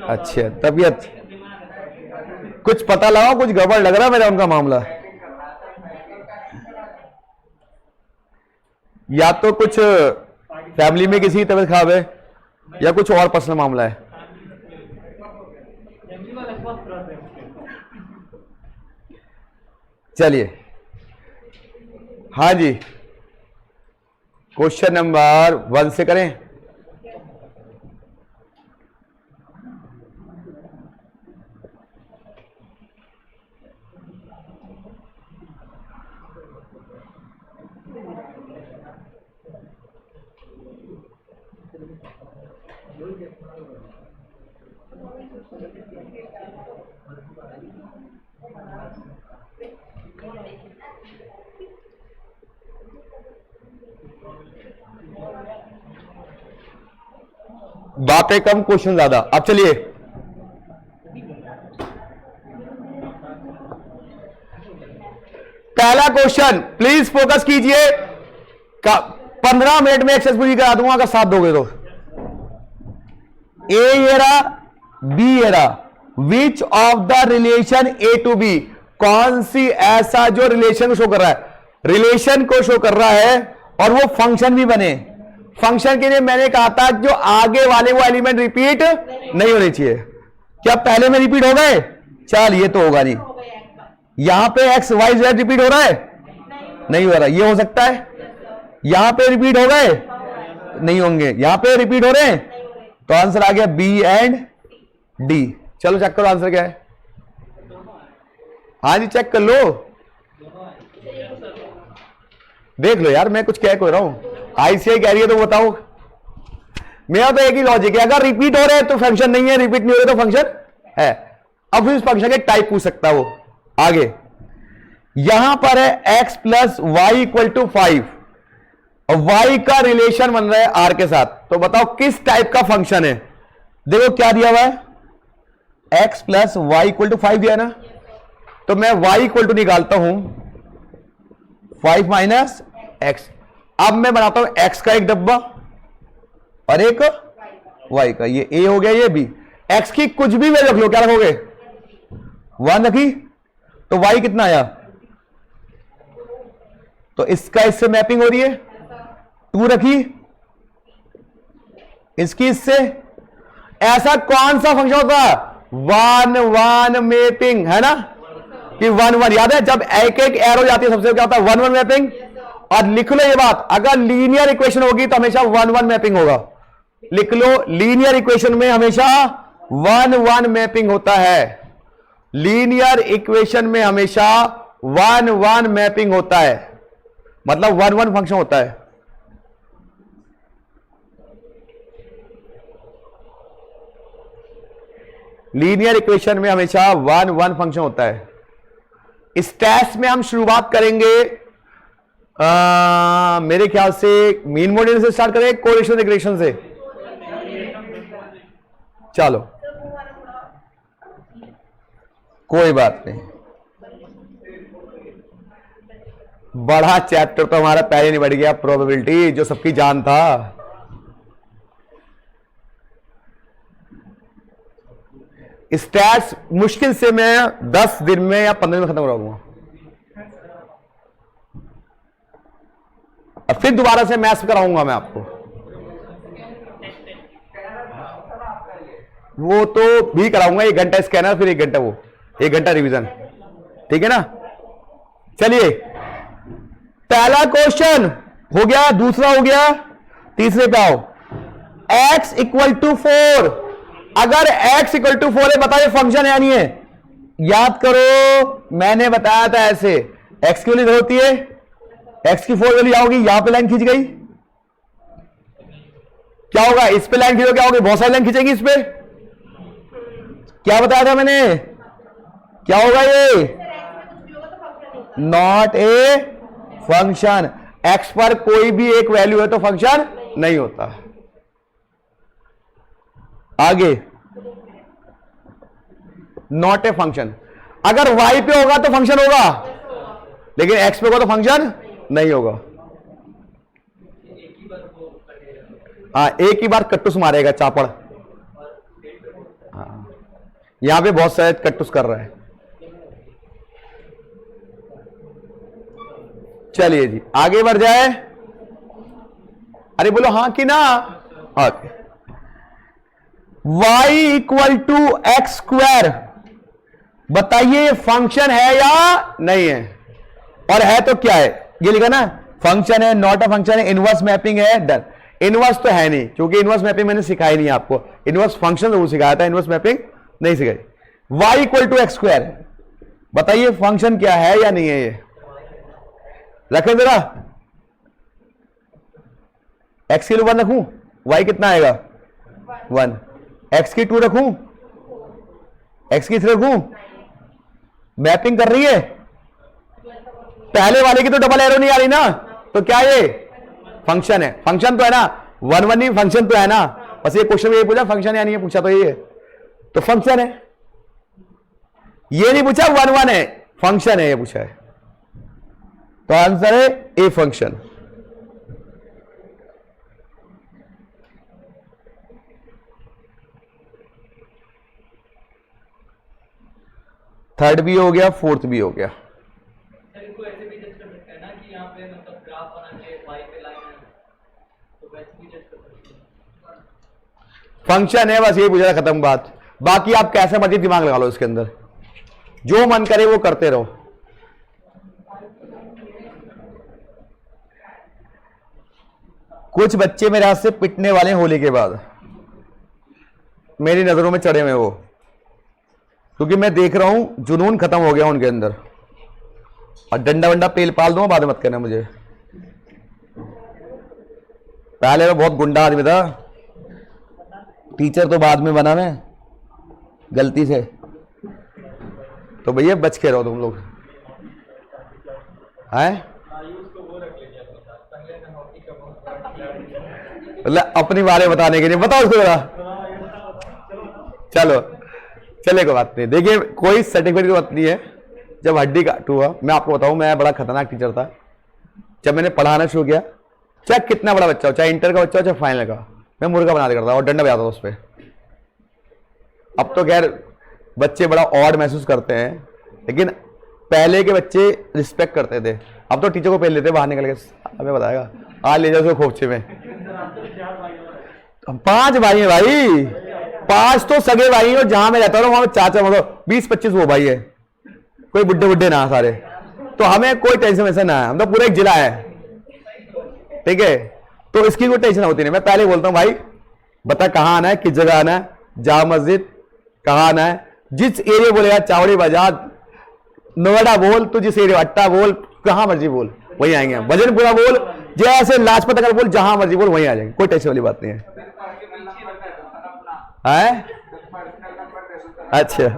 A: अच्छा तबीयत कुछ पता लगा, कुछ गड़बड़ लग रहा है मेरा उनका मामला। या तो कुछ फैमिली में किसी की तबीयत खराब है या कुछ और पर्सनल मामला है। चलिए हाँ जी, क्वेश्चन नंबर 1 से करें। बातें कम क्वेश्चन ज्यादा। अब चलिए पहला क्वेश्चन प्लीज फोकस कीजिए। 15 मिनट में एक्सेस पूरी करा दूंगा अगर साथ दोगे तो। ए ये रहा, बी ये रहा। Which of the relation A to B, कौन सी ऐसा जो रिलेशन को शो कर रहा है, रिलेशन को शो कर रहा है और वो फंक्शन भी बने। फंक्शन के लिए मैंने कहा था जो आगे वाले वो एलिमेंट रिपीट नहीं होने चाहिए। क्या पहले में रिपीट हो गए? चल ये तो होगा नहीं। यहां पे एक्स वाई जेड रिपीट हो रहा है? नहीं हो रहा। ये हो सकता है। यहां पे रिपीट हो गए? नहीं होंगे। यहां पे रिपीट हो रहे हैं, तो आंसर आ गया बी एंड डी। चलो चेक करो आंसर क्या है। हाँ जी चेक कर लो, देख लो यार, मैं कुछ कह रहा हूं। आईसीआई कह रही है तो बताओ। मेरा तो एक ही लॉजिक है, अगर रिपीट हो रहे हैं तो फंक्शन नहीं है, रिपीट नहीं हो रहे तो फंक्शन है। अब इस फंक्शन के टाइप पूछ सकता है वो आगे। यहां पर है x plus y equal to 5 और y का रिलेशन बन रहा है r के साथ। तो बताओ किस टाइप का फंक्शन है। देखो क्या दिया हुआ है, x plus y equal to 5 दिया ना, तो मैं y इक्वल टू निकालता हूं 5 माइनस एक्स। अब मैं बनाता हूं x का एक डब्बा और एक y का। ये a हो गया, ये b। x की कुछ भी वैल्यू रख लो, क्या रखोगे? 1 रखी, तो y कितना आया? तो इसका इससे मैपिंग हो रही है। 2 रखी, इसकी इससे। ऐसा कौन सा फंक्शन होता है? 1 1 मैपिंग, है ना कि 1 1। याद है जब एक एक एरो जाती है सबसे क्या होता है? 1 1 मैपिंग। और लिख लो ये बात, अगर लीनियर इक्वेशन होगी तो हमेशा 1 1 मैपिंग होगा। लिख लो, लीनियर इक्वेशन में हमेशा 1 1 मैपिंग होता है। लीनियर इक्वेशन में हमेशा 1 1 मैपिंग होता है, मतलब 1 1 फंक्शन होता है। लीनियर इक्वेशन में हमेशा 1 1 फंक्शन होता है। इस टेस्ट में हम शुरुआत करेंगे मेरे ख्याल से मीन मॉड्यूल से स्टार्ट करें, कोरिलेशन रिग्रेशन से। चलो कोई बात नहीं, बड़ा चैप्टर तो हमारा पहले नहीं बढ़ गया। प्रोबेबिलिटी जो सबकी जान था। स्टैट्स मुश्किल से मैं 10 दिन में या 15 दिन में खत्म कराऊंगा, और फिर दोबारा से मैथ्स कराऊंगा मैं आपको। वो तो भी कराऊंगा, 1 घंटा स्कैनर, फिर 1 घंटा वो, 1 घंटा रिवीजन, ठीक है ना। चलिए पहला क्वेश्चन हो गया, दूसरा हो गया, तीसरे पे आओ। x इक्वल टू 4, अगर x इक्वल टू 4 है, बताइए फंक्शन है नहीं है? याद करो मैंने बताया था ऐसे, x की वैल्यू होती है, x की 4 वैल्यू आओगी, यहां पे लाइन खींच गई, क्या होगा? इस पे लाइन खींचो, क्या होगी? बहुत सारी लाइन खींचेगी इस पे। क्या बताया था मैंने? क्या होगा ये? Not a function. x पर कोई भी एक वैल्यू है तो फंक्शन नहीं होता। आगे नॉट ए फंक्शन। अगर y पे होगा तो फंक्शन होगा। लेकिन एक्स पे होगा तो फंक्शन नहीं होगा। हाँ, एक ही बार कट्टुस मारेगा चापड़। हाँ, यहां पे बहुत सारे कट्टुस कर रहा है। चलिए जी आगे बढ़ जाए। अरे बोलो हाँ कि ना। Okay, y equal to x square, बताइए फंक्शन है या नहीं है, और है तो क्या है। ये लिखा ना, फंक्शन है, नॉट अ फंक्शन है, इनवर्स मैपिंग है, डन। इनवर्स तो है नहीं, क्योंकि इनवर्स मैपिंग मैंने सिखाई नहीं आपको। इनवर्स फंक्शन जरूर सिखाया था, इनवर्स मैपिंग नहीं सिखाई। y equal to x square, बताइए फंक्शन क्या है या नहीं है। ये रखें जरा, x की 1 रखूं, y कितना आएगा 1, x की 2 रखूं, x की 3 रखूं, मैपिंग कर रही है। पहले वाले की तो डबल एरो नहीं आ रही ना, तो क्या ये फंक्शन है। फंक्शन तो है ना, 1 1 नहीं, फंक्शन तो है ना। बस ये क्वेश्चन में ये पूछा फंक्शन है नहीं है, पूछा तो ये तो फंक्शन है। ये नहीं पूछा 1 1 है, फंक्शन है ये पूछा है। तो आंसर है ए फंक्शन। थर्ड भी हो गया, फोर्थ भी हो गया।
B: इसको ऐसे भी जज कर सकते हैं ना कि यहाँ पे मतलब ग्राफ बना के y पे लाइन है, तो वैसे भी जज कर सकते हैं।
A: फंक्शन है, बस ये पूछा, खत्म बात। बाकी आप कैसे मर्जी दिमाग लगा लो इसके अंदर, जो मन करे वो करते रहो। कुछ बच्चे मेरे हाथ से पिटने वाले होली के बाद, मेरी नजरों में चढ़े हुए वो, क्योंकि मैं देख रहा हूं जुनून खत्म हो गया उनके अंदर। और डंडा वंडा पेल पाल दूंगा, बाद में मत कहना मुझे। पहले मैं बहुत गुंडा आदमी था, टीचर तो बाद में बना मैं गलती से। तो भैया बच के रहो तुम लोग, हैं अपनी बारे बताने के लिए। बताओ उसको जरा, चलो चले कोई बात नहीं। देखिए कोई सर्टिफिकेट की बात नहीं है। जब हड्डी काटूंगा, मैं आपको बताऊं, मैं बड़ा खतरनाक टीचर था। जब मैंने पढ़ाना शुरू किया, चाहे कितना बड़ा बच्चा हो, चाहे इंटर का बच्चा हो चाहे फाइनल का, मैं मुर्गा बना करता और डंडा बजाता था उस पर। अब तो खैर बच्चे बड़ा ऑड महसूस करते हैं, लेकिन पहले के बच्चे रिस्पेक्ट करते थे। अब तो टीचर को पहले लेते बाहर निकल के, हमें बताएगा आज ले जाओ उसको खोपचे में। 5 भाई है भाई, 5 तो सगे भाई हैं, और जहां मैं रहता हूँ वहां चाचा, मतलब 20-25 वो भाई है, कोई बुड्ढे बुड्ढे ना सारे। तो हमें कोई टेंशन वैसे ना है, हम तो पूरा एक जिला है, ठीक है। तो इसकी कोई टेंशन होती नहीं। मैं पहले बोलता हूँ भाई बता कहाँ आना है, किस जगह आना है, जामा मस्जिद कहाँ आना है, जिस एरिया बोलेगा, चावड़ी बाजार, नोएडा बोल, तो जिस एरिया अट्टा बोल, कहाँ मर्जी बोल वहीं आएंगे हम। भजनपुरा बोल, जैसे लाजपत नगर बोल, जहां मर्जी बोल वहीं आ जाएंगे, कोई टेंशन वाली बात नहीं है। अच्छा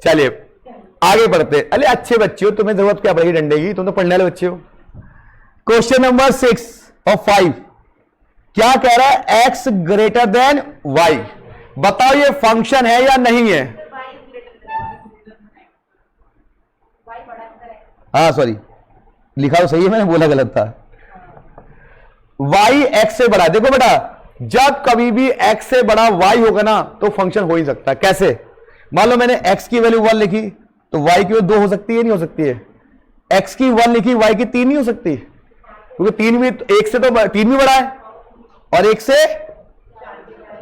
A: चलिए आगे बढ़ते। अरे अच्छे बच्चे हो, तुम्हें जरूरत क्या पड़ेगी डंडे की, तुम तो पढ़ने वाले बच्चे हो। क्वेश्चन नंबर 6 और 5 क्या कह रहा है, x ग्रेटर देन y, बताओ ये फंक्शन है या नहीं है। हाँ सॉरी, लिखा तो सही है, मैंने बोला गलत था। y x से बड़ा, देखो बेटा जब कभी भी x से बड़ा y होगा ना तो फंक्शन हो ही सकता है। कैसे, मान लो मैंने x की वैल्यू 1 लिखी तो y की वैल्यू 2 हो सकती है, नहीं हो सकती है। x की 1 लिखी, y की 3 नहीं हो सकती, क्योंकि 3 भी 1 से तो 3 भी बड़ा है, और 1 से,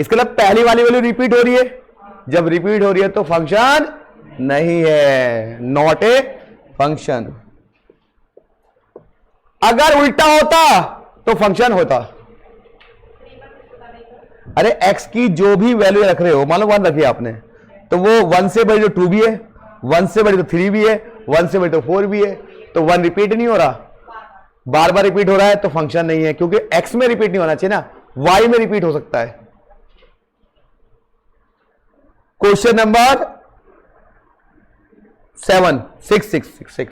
A: इसके लिए पहली वाली वैल्यू रिपीट हो रही है। जब रिपीट हो रही है तो फंक्शन नहीं है, नॉट ए फंक्शन। अगर उल्टा होता तो फंक्शन होता। अरे x की जो भी वैल्यू रख रहे हो, मान लो 1 रखी आपने, तो वो 1 से बड़ी तो 2 भी है, 1 से बड़ी तो 3 भी है, 1 से बड़ी तो 4 भी है, तो 1 रिपीट नहीं हो रहा, बार बार रिपीट हो रहा है तो फंक्शन नहीं है, क्योंकि x में रिपीट नहीं होना चाहिए ना, y में रिपीट हो सकता है। क्वेश्चन नंबर 7 6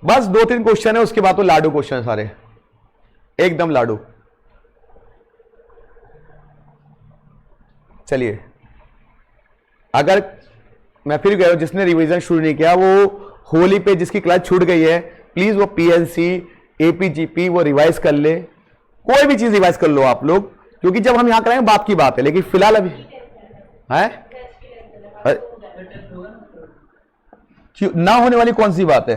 A: बस 2-3 क्वेश्चन है, उसके बाद तो लाडू क्वेश्चन है सारे, एकदम लाडू। चलिए अगर मैं फिर कह रहा हूं, जिसने रिवीजन शुरू नहीं किया वो होली पे जिसकी क्लास छूट गई है, प्लीज वो पीएनसी एपीजीपी वो रिवाइज कर ले, कोई भी चीज रिवाइज कर लो आप लोग, क्योंकि जब हम यहां करेंगे बात की बात है, लेकिन फिलहाल अभी है ना होने वाली कौन सी बात है?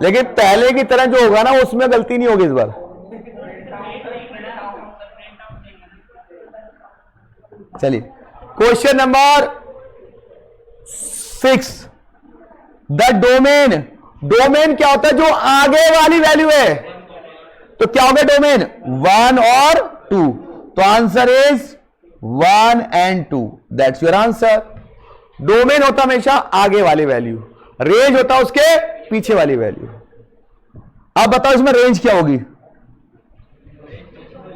A: लेकिन पहले की तरह जो होगा ना उसमें गलती नहीं होगी इस बार। चलिए question number 6, the domain. Domain क्या होता है? जो आगे वाली वैल्यू है। तो क्या होगा डोमेन? 1 और 2। तो answer is 1 and 2, that's your answer. Domain होता हमेशा आगे वाली वैल्यू, रेंज होता है उसके पीछे वाली वैल्यू। अब बताओ इसमें रेंज क्या होगी?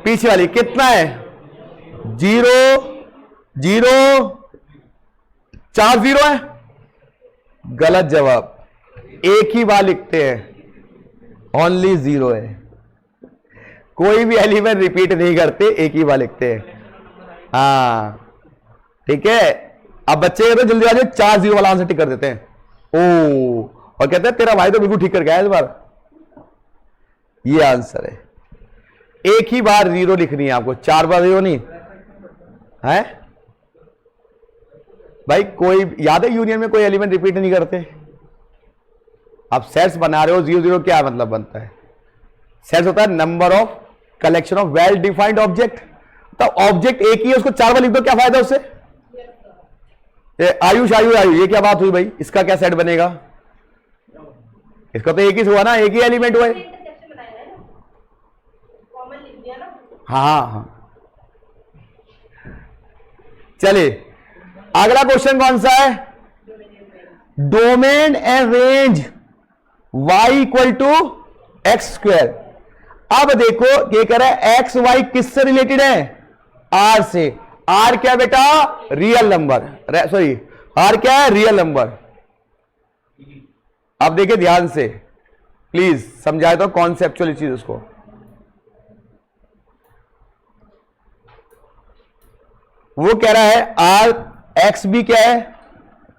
A: पीछे वाली कितना है? 0 0 4 0 है। गलत जवाब, एक ही बार लिखते हैं, ओनली 0 है। कोई भी एलिमेंट रिपीट नहीं करते, एक ही बार लिखते हैं। हाँ ठीक है। अब बच्चे कहते जल्दी आ जाए, 4 0 वाला आंसर टिक कर देते हैं। ओ, और कहते हैं तेरा भाई तो बिल्कुल ठीक कर गया इस बार। ये आंसर है। एक ही बार 0 लिखनी है आपको, 4 बार 0 नहीं है भाई। कोई याद है यूनियन में कोई एलिमेंट रिपीट नहीं करते। आप सेट्स बना रहे हो, 0 0 क्या मतलब बनता है? सेट्स होता है number of collection of well defined object. तो ऑब्जेक्ट एक ही है, उसको 4 बार लिख दो, क्या फायदा उससे? आयुष आयुष आयुष, ये क्या बात हुई भाई? इसका क्या सेट बनेगा? इसका तो एक ही हुआ ना, एक ही एलिमेंट हुआ है। हाँ हाँ चलिए अगला क्वेश्चन कौन सा है? Domain and range y equal to x square. अब देखो ये कह रहा है एक्स वाई किससे रिलेटेड है? r से। r क्या बेटा? रियल नंबर, सॉरी r क्या है? Real number. अब देखिए ध्यान से, प्लीज समझाए तो कॉन्सेप्चुअल चीज उसको। वो कह रहा है r x भी क्या है?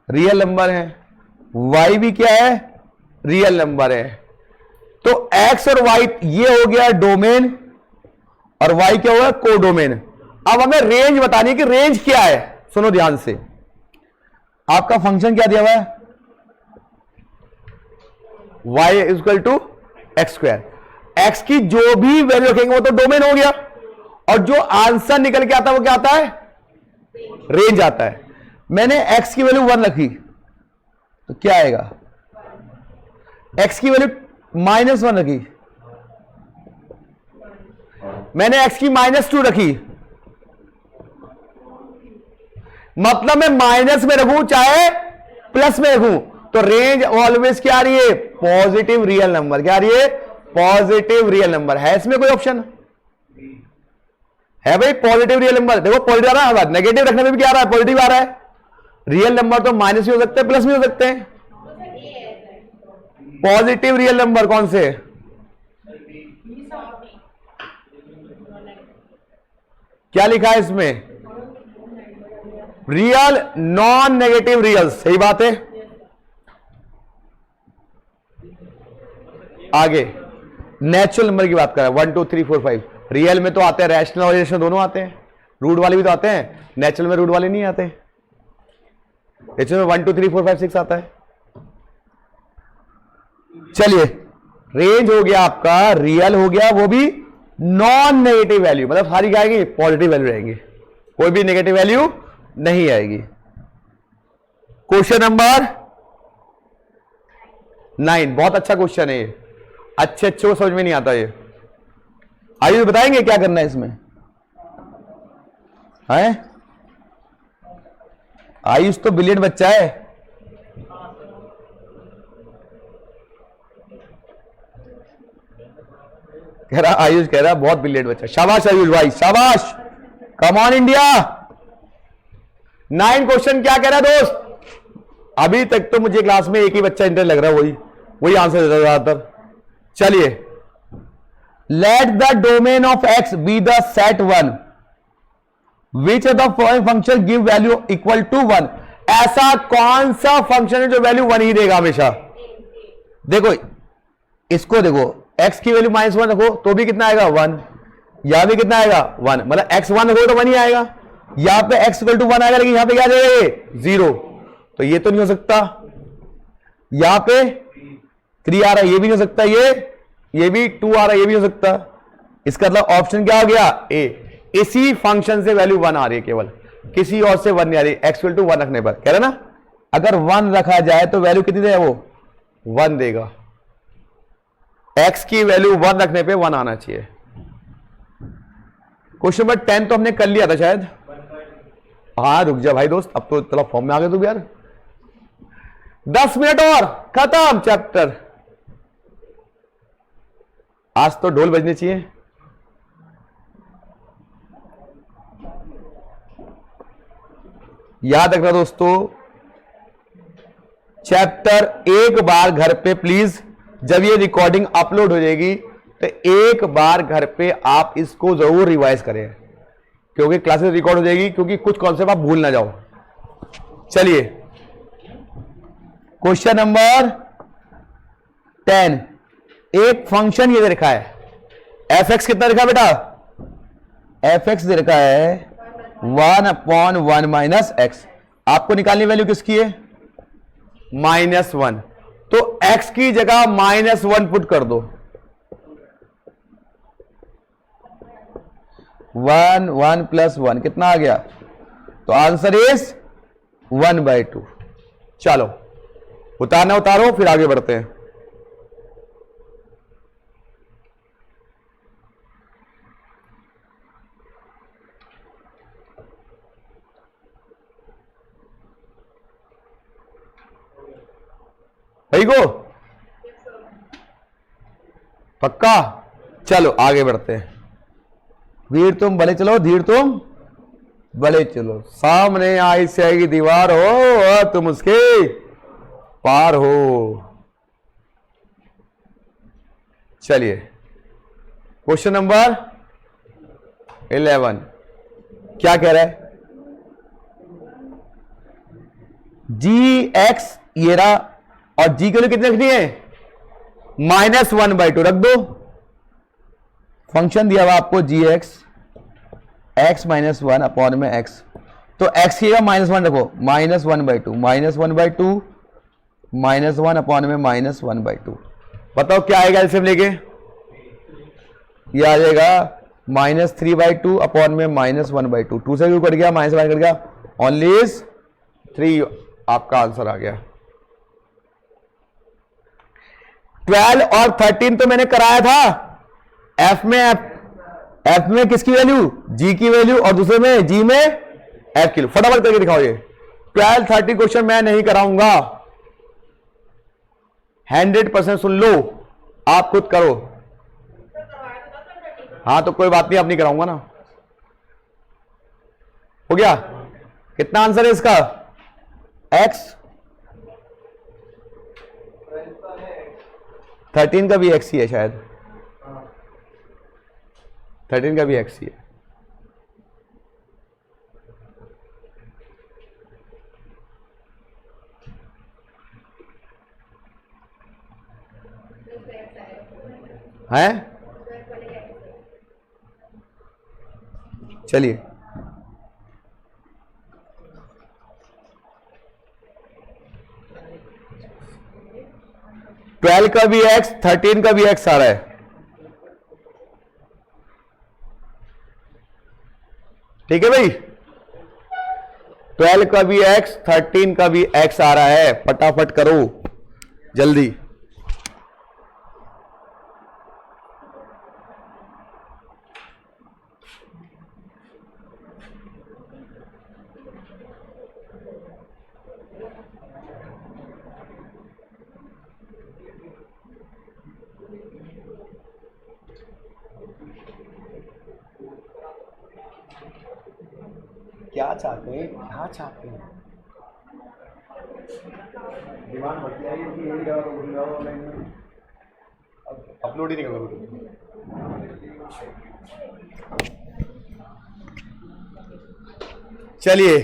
A: रियल नंबर है, y भी क्या है? रियल नंबर है। तो x और y ये हो गया डोमेन और y क्या होगा? कोडोमेन। अब हमें रेंज बतानी है कि रेंज क्या है। सुनो ध्यान से, आपका फंक्शन क्या दिया हुआ है? y equal to x square. X की जो भी वैल्यू रखेंगे वो तो डोमेन हो गया, और जो आंसर निकल के आता है वो क्या आता है? रेंज आता है। मैंने x की वैल्यू 1 रखी तो क्या आएगा? x की वैल्यू -1 रखी, मैंने x की -2 रखी, मतलब मैं माइनस में रखूं चाहे प्लस में रखूं, तो रेंज ऑलवेज क्या आ रही है? Positive real number. क्या आ रही है? Positive real number. है इसमें कोई ऑप्शन है भाई? Positive real number. देखो पॉजिटिव आ रहा है, नेगेटिव रखने में भी क्या आ रहा है? पॉजिटिव आ रहा है। रियल नंबर तो माइनस भी हो सकते हैं, प्लस भी हो सकते हैं। पॉजिटिव रियल नंबर कौन से? क्या लिखा है इसमें? Real non negative real. सही बात है। आगे नेचुरल नंबर की बात कर रहा है, 1 2 3 4 5। रियल में तो आते हैं, रैशनल और इरेशनल दोनों आते हैं, रूट वाले भी तो आते हैं। नेचुरल में रूट वाले नहीं आते। नेचुरल में 1 2 3 4 5 6 आता है। चलिए रेंज हो गया आपका, रियल हो गया, वो भी नॉन नेगेटिव वैल्यू, मतलब सारी क्या आएगी? पॉजिटिव वैल्यू रहेंगी, कोई भी नेगेटिव वैल्यू नहीं आएगी। क्वेश्चन नंबर 9, बहुत अच्छा क्वेश्चन है ये, अच्छे को समझ में नहीं आता ये। आयुष बताएंगे क्या करना है इसमें? है आयुष तो ब्रिलियंट बच्चा है। कह रहा आयुष, कह रहा बहुत ब्रिलियंट बच्चा। शाबाश आयुष भाई, शाबाश, कम ऑन इंडिया। 9 क्वेश्चन क्या कह रहा है दोस्त? अभी तक तो मुझे क्लास में एक ही बच्चा इंटर लग रहा है, वही वही आंसर देता है ज्यादातर। चलिए, let the domain of x be the set 1 which of the following function give value equal to 1। ऐसा कौन सा फंक्शन है जो वैल्यू 1 ही देगा हमेशा? देखो इसको, देखो x की वैल्यू -1 रखो तो भी कितना आएगा 1, यहां भी कितना आएगा 1, मतलब x 1 रखो तो 1 ही आएगा। यहां पे x इक्वल टू 1 आएगा, लेकिन यहां पे क्या जाएगा 0, तो ये तो नहीं हो सकता। यहां पे 3 आ रहा है, ये भी नहीं हो सकता। ये भी 2 आ रहा है, ये भी नहीं हो सकता। इसका मतलब ऑप्शन क्या हो गया? ए। इसी फंक्शन से वैल्यू 1 आ रही है, केवल किसी और से 1 नहीं आ रही। x इक्वल टू 1 रखने पर कह रहे ना, अगर 1 रखा जाए तो वैल्यू कितनी देगा? वो 1 देगा। x की वैल्यू 1 रखने पे 1 आना चाहिए। क्वेश्चन नंबर 10 तो हमने कर लिया था शायद। हाँ रुक जा भाई दोस्त, अब तो चलो फॉर्म में आ गए तू यार। 10 मिनट और खत्म चैप्टर। आज तो ढोल बजने चाहिए। याद रखना दोस्तों, चैप्टर एक बार घर पे प्लीज, जब ये रिकॉर्डिंग अपलोड हो जाएगी तो एक बार घर पे आप इसको जरूर रिवाइज करें, क्योंकि क्लासेस रिकॉर्ड हो जाएगी, क्योंकि कुछ कॉन्सेप्ट आप भूल ना जाओ। चलिए, क्वेश्चन नंबर 10। एक फंक्शन ये दे रखा है एफ एक्स, कितना लिखा बेटा? एफ एक्स दे रखा है 1/1 माइनस एक्स। आपको निकालनी वैल्यू किसकी है? -1। तो x की जगह -1 पुट कर दो। 1 + 1 कितना आ गया? तो आंसर इज 1/2। चलो उतारना उतारो, फिर आगे बढ़ते हैं। सही को पक्का? चलो आगे बढ़ते हैं। वीर तुम भले चलो, धीर तुम भले चलो। सामने आई से आएगी दीवार हो और तुम उसके पार हो। चलिए, क्वेश्चन नंबर 11 क्या कह रहा है? जी एक्स ये रहा, और जी के लिए कितनी रखनी है? -1/2 रख दो। फंक्शन दिया हुआ आपको जी एक्स, x -1 अपॉन में x, तो x की जगह -1 रखो, -1/2 -1/2 -1 अपॉन में -1/2। बताओ क्या आएगा एलसीएम लेके? ये आ जाएगा -3/2 अपॉन में -1/2। 2 से कट गया, -1 कट गया, ओनली 3 आपका आंसर आ गया। 12 और 13 तो मैंने कराया था। एफ में किसकी वैल्यू? जी की वैल्यू, और दूसरे में जी में एफ की। फटाफट करके दिखाओ ये। 12, 13 क्वेश्चन मैं नहीं कराऊंगा, 100% सुन लो, आप खुद करो। हाँ तो कोई बात नहीं, अब नहीं कराऊंगा ना। हो गया? कितना आंसर है इसका? एक्स। 13 का भी एक्स ही है शायद, 13 का भी एक्स ही है। हैं? चलिए, ट्वेल्व का भी एक्स, 13 का भी एक्स आ रहा है। ठीक है भाई, 12 का भी एक्स, 13 का भी एक्स आ रहा है। फटाफट करो जल्दी। क्या चाहते हैं, क्या चाहते हैं? डिमांड बढ़ती है कि यही रहा तो वही रहा ऑनलाइन में अपलोड ही नहीं कर रहा। चलिए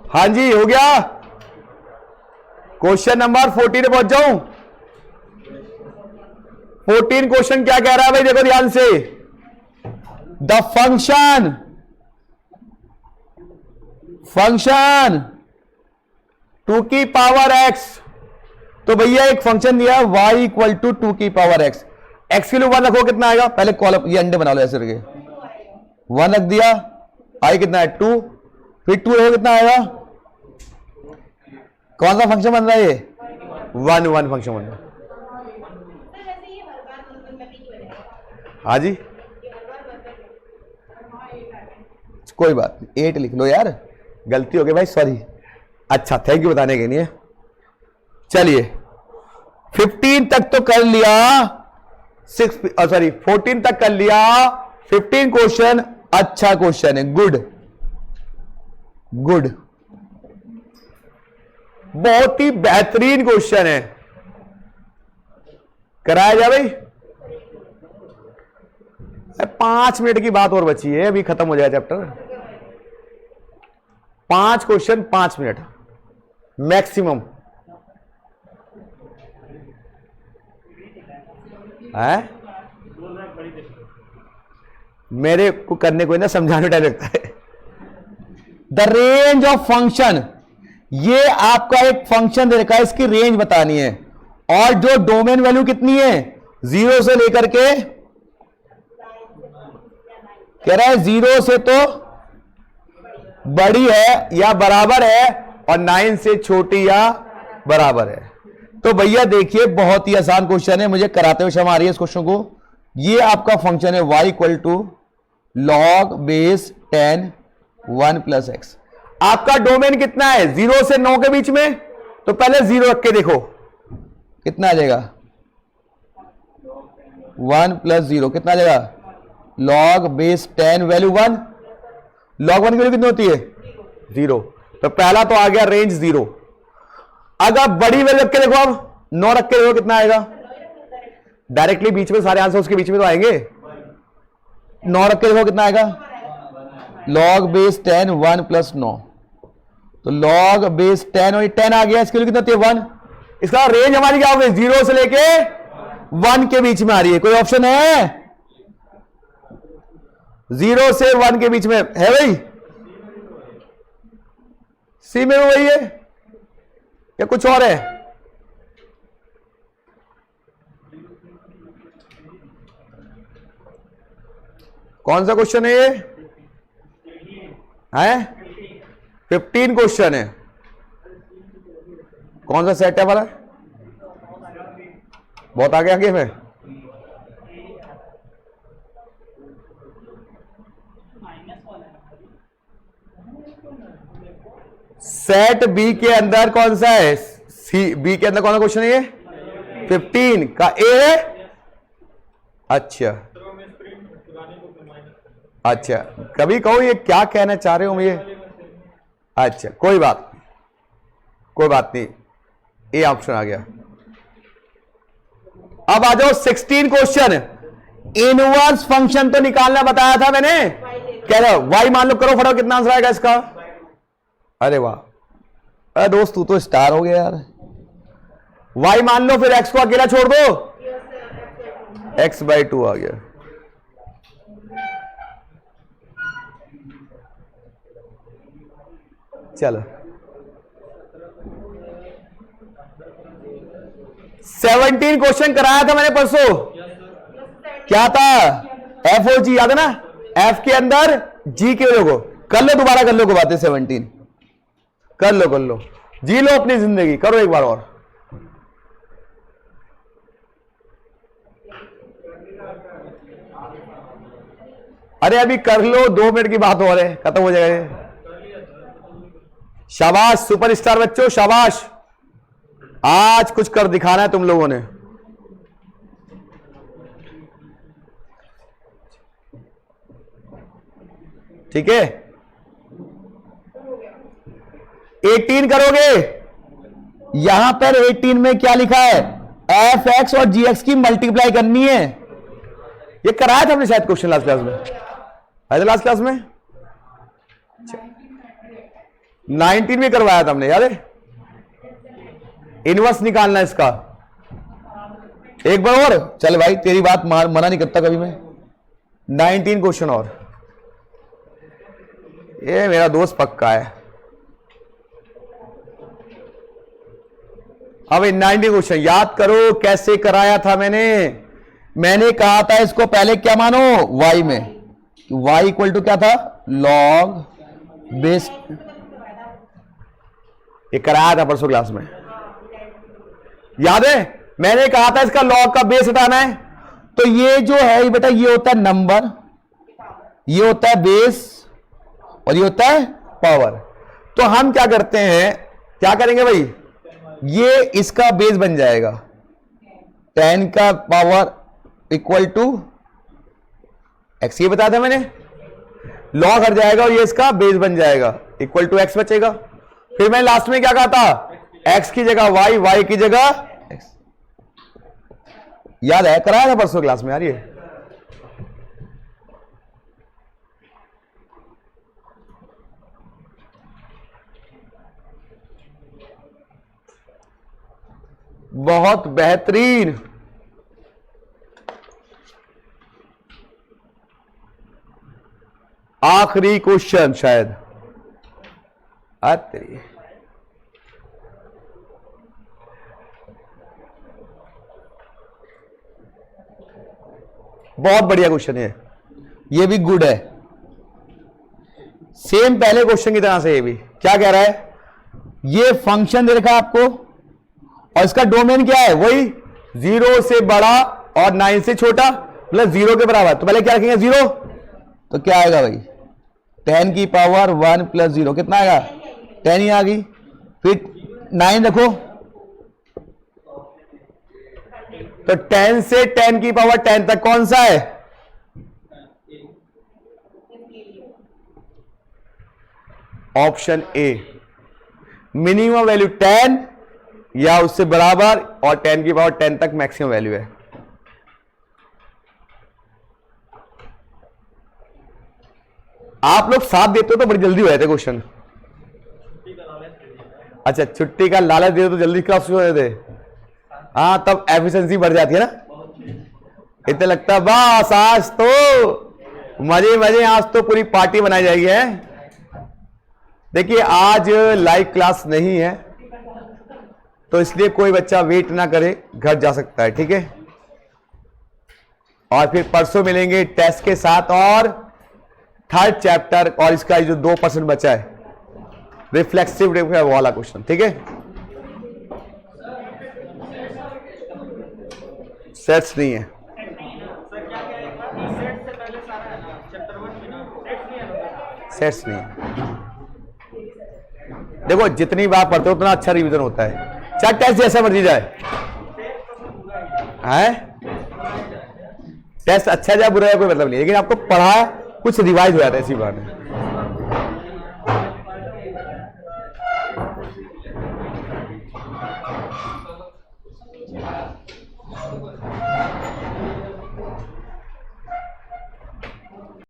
A: हाँ जी हो गया। क्वेश्चन नंबर 14 पे पहुंच जाऊं। 14 क्वेश्चन क्या कह रहा है भाई, देखो ध्यान से। द फंक्शन 2 की पावर x, तो भैया एक फंक्शन दिया y इक्वल टू 2 की पावर x। x के लिए 1 रखो, कितना आएगा? पहले कॉलम ये अंडे बना लो ऐसे करके, 1 रख दिया, i कितना है 2, फिर 2 रखो कितना आएगा? कौन सा फंक्शन बन रहा है ये? 1 फंक्शन बन रहा है। हाँ जी कोई बात नहीं, 8 लिख लो यार, गलती हो गई भाई, सॉरी। अच्छा थैंक यू बताने के लिए। चलिए 15 तक तो कर लिया, 14 तक कर लिया। 15 क्वेश्चन अच्छा क्वेश्चन है, गुड, बहुत ही बेहतरीन क्वेश्चन है। कराया जाए भाई। 5 मिनट की बात और बची है, अभी खत्म हो जाए चैप्टर। 5 क्वेश्चन 5 मिनट मैक्सिमम है। मेरे को करने को ना समझाने टाइम लगता है। द रेंज ऑफ फंक्शन, ये आपका एक फंक्शन दे रखा है, इसकी रेंज बतानी है। और जो डोमेन वैल्यू कितनी है, 0 से लेकर के, कह रहा है 0 से तो बड़ी है या बराबर है, और 9 से छोटी या बराबर है। तो भैया देखिए बहुत ही आसान क्वेश्चन है, मुझे कराते हुए शर्म आ रही है इस क्वेश्चन को। ये आपका फंक्शन है y equal to log base 10 1 plus x. आपका डोमेन कितना है? 0 से 9 के बीच में, तो पहले 0 रख के देखो कितना आ जाएगा। 1 प्लस 0 कितना आ जाएगा? log बेस 10 वैल्यू 1, log 1 की वैल्यू कितनी होती है? 0। तो पहला तो आ गया रेंज 0। अगर बड़ी वैल्यू रख के देखो, अब 9 रख के देखो कितना आएगा। डायरेक्टली बीच में सारे आंसर उसके बीच में तो आएंगे। 9 रख के देखो कितना आएगा, log बेस 10 1 प्लस 9, तो log बेस 10 और 10 आ गया, इसके लिए कितना होती है 1। इसका रेंज हमारी क्या होगी? 0 से लेके 1 के बीच में आ रही है। कोई ऑप्शन है? 0 से 1 के बीच में है भाई, सी में वही है या कुछ और है? कौन सा क्वेश्चन है ये? है 15 क्वेश्चन है। कौन सा सेट है वाला? बहुत आगे आगे में। सेट बी के अंदर कौन सा है? सी बी के अंदर कौन सा क्वेश्चन है ये? 15 का ए है। अच्छा कभी कहो ये क्या कहना चाह रहे हो मुझे। अच्छा कोई बात नहीं, ए ऑप्शन आ गया। अब आ जाओ 16 क्वेश्चन। इनवर्स फंक्शन तो निकालना बताया था मैंने, कह रहे वाई मान लो, करो फटाफट कितना आंसर आएगा इसका। अरे वाह, अरे दोस्त तू तो स्टार हो गया यार। वाई मान लो, फिर एक्स को अकेला छोड़ दो, x/2 आ गया। चलो 17 क्वेश्चन कराया था मैंने परसों। क्या था? एफ और जी याद है ना? एफ के अंदर जी के लोगो कर लो, दोबारा कर लो को बातें। 17 कर लो, जी लो अपनी जिंदगी, करो एक बार और। अरे अभी कर लो, 2 मिनट की बात हो रही है, खत्म हो जाएगा। शाबाश सुपरस्टार बच्चों, शाबाश, आज कुछ कर दिखाना है तुम लोगों ने। ठीक है, 18 करोगे, यहां पर 18 में क्या लिखा है, एफ एक्स और जी एक्स की मल्टीप्लाई करनी है। ये कराया था हमने शायद क्वेश्चन लास्ट क्लास में, आया था लास्ट क्लास में, 19 में करवाया था हमने, याद है। इनवर्स निकालना इसका, एक बार और, चल भाई तेरी बात मना नहीं करता कभी मैं। 19 क्वेश्चन और, ये मेरा दोस्त पक्का है। अब 19 क्वेश्चन याद करो कैसे कराया था मैंने कहा था इसको पहले क्या मानो, y में, y इक्वल टू क्या था, log बेस, ये कराया था परसों क्लास में, याद है। मैंने कहा था इसका log का बेस हटाना है, तो ये जो है बेटा ये होता है नंबर, ये होता है बेस और ये होता है पावर। तो हम क्या करते हैं, क्या करेंगे भाई, ये इसका बेस बन जाएगा, 10 का पावर इक्वल टू एक्स, ये बताया था मैंने, लॉग हट जाएगा और ये इसका बेस बन जाएगा, इक्वल टू एक्स बचेगा। फिर मैं लास्ट में क्या कहा था, एक्स की जगह वाई, वाई की जगह एक्स, याद है, कराया था परसों क्लास में यार ये। बहुत बेहतरीन, आखिरी क्वेश्चन शायद, तेरी बहुत बढ़िया क्वेश्चन है, ये भी गुड है, सेम पहले क्वेश्चन की तरह से। ये भी क्या कह रहा है, ये फंक्शन दे रखा है आपको और इसका डोमेन क्या है, वही 0 से बड़ा और 9 से छोटा प्लस 0 के बराबर। तो पहले क्या रखेंगे 0, तो क्या आएगा भाई 10 की पावर 1 प्लस 0 कितना आएगा 10 ही आ गई। फिर 9 रखो, तो 10 से 10 की पावर 10 तक कौन सा है, ऑप्शन ए, मिनिमम वैल्यू 10 या उससे बराबर और 10 की पावर 10 तक मैक्सिमम वैल्यू है। आप लोग साथ देते हो तो बड़ी जल्दी हो जाते क्वेश्चन। अच्छा, छुट्टी का लालच दे दो तो जल्दी क्लास शुरू हो जाते, हाँ तब एफिशिएंसी बढ़ जाती है ना। इतना लगता है बस आज तो मजे मजे, आज तो पूरी पार्टी बनाई जाएगी है। देखिए आज लाइव क्लास नहीं है तो इसलिए कोई बच्चा वेट ना करे, घर जा सकता है, ठीक है। और फिर परसों मिलेंगे टेस्ट के साथ और थर्ड चैप्टर और इसका जो 2% बचा है रिफ्लेक्सिव वाला क्वेश्चन, ठीक है। सेट्स नहीं है, सेट्स नहीं है। देखो जितनी बार पढ़ते हो उतना अच्छा रिवीजन होता है, चाहे टेस्ट जैसा मर्जी जाए, है टेस्ट अच्छा जाए बुरा जाए कोई मतलब नहीं, लेकिन आपको पढ़ा कुछ रिवाइज हो जाता है इसी बार में।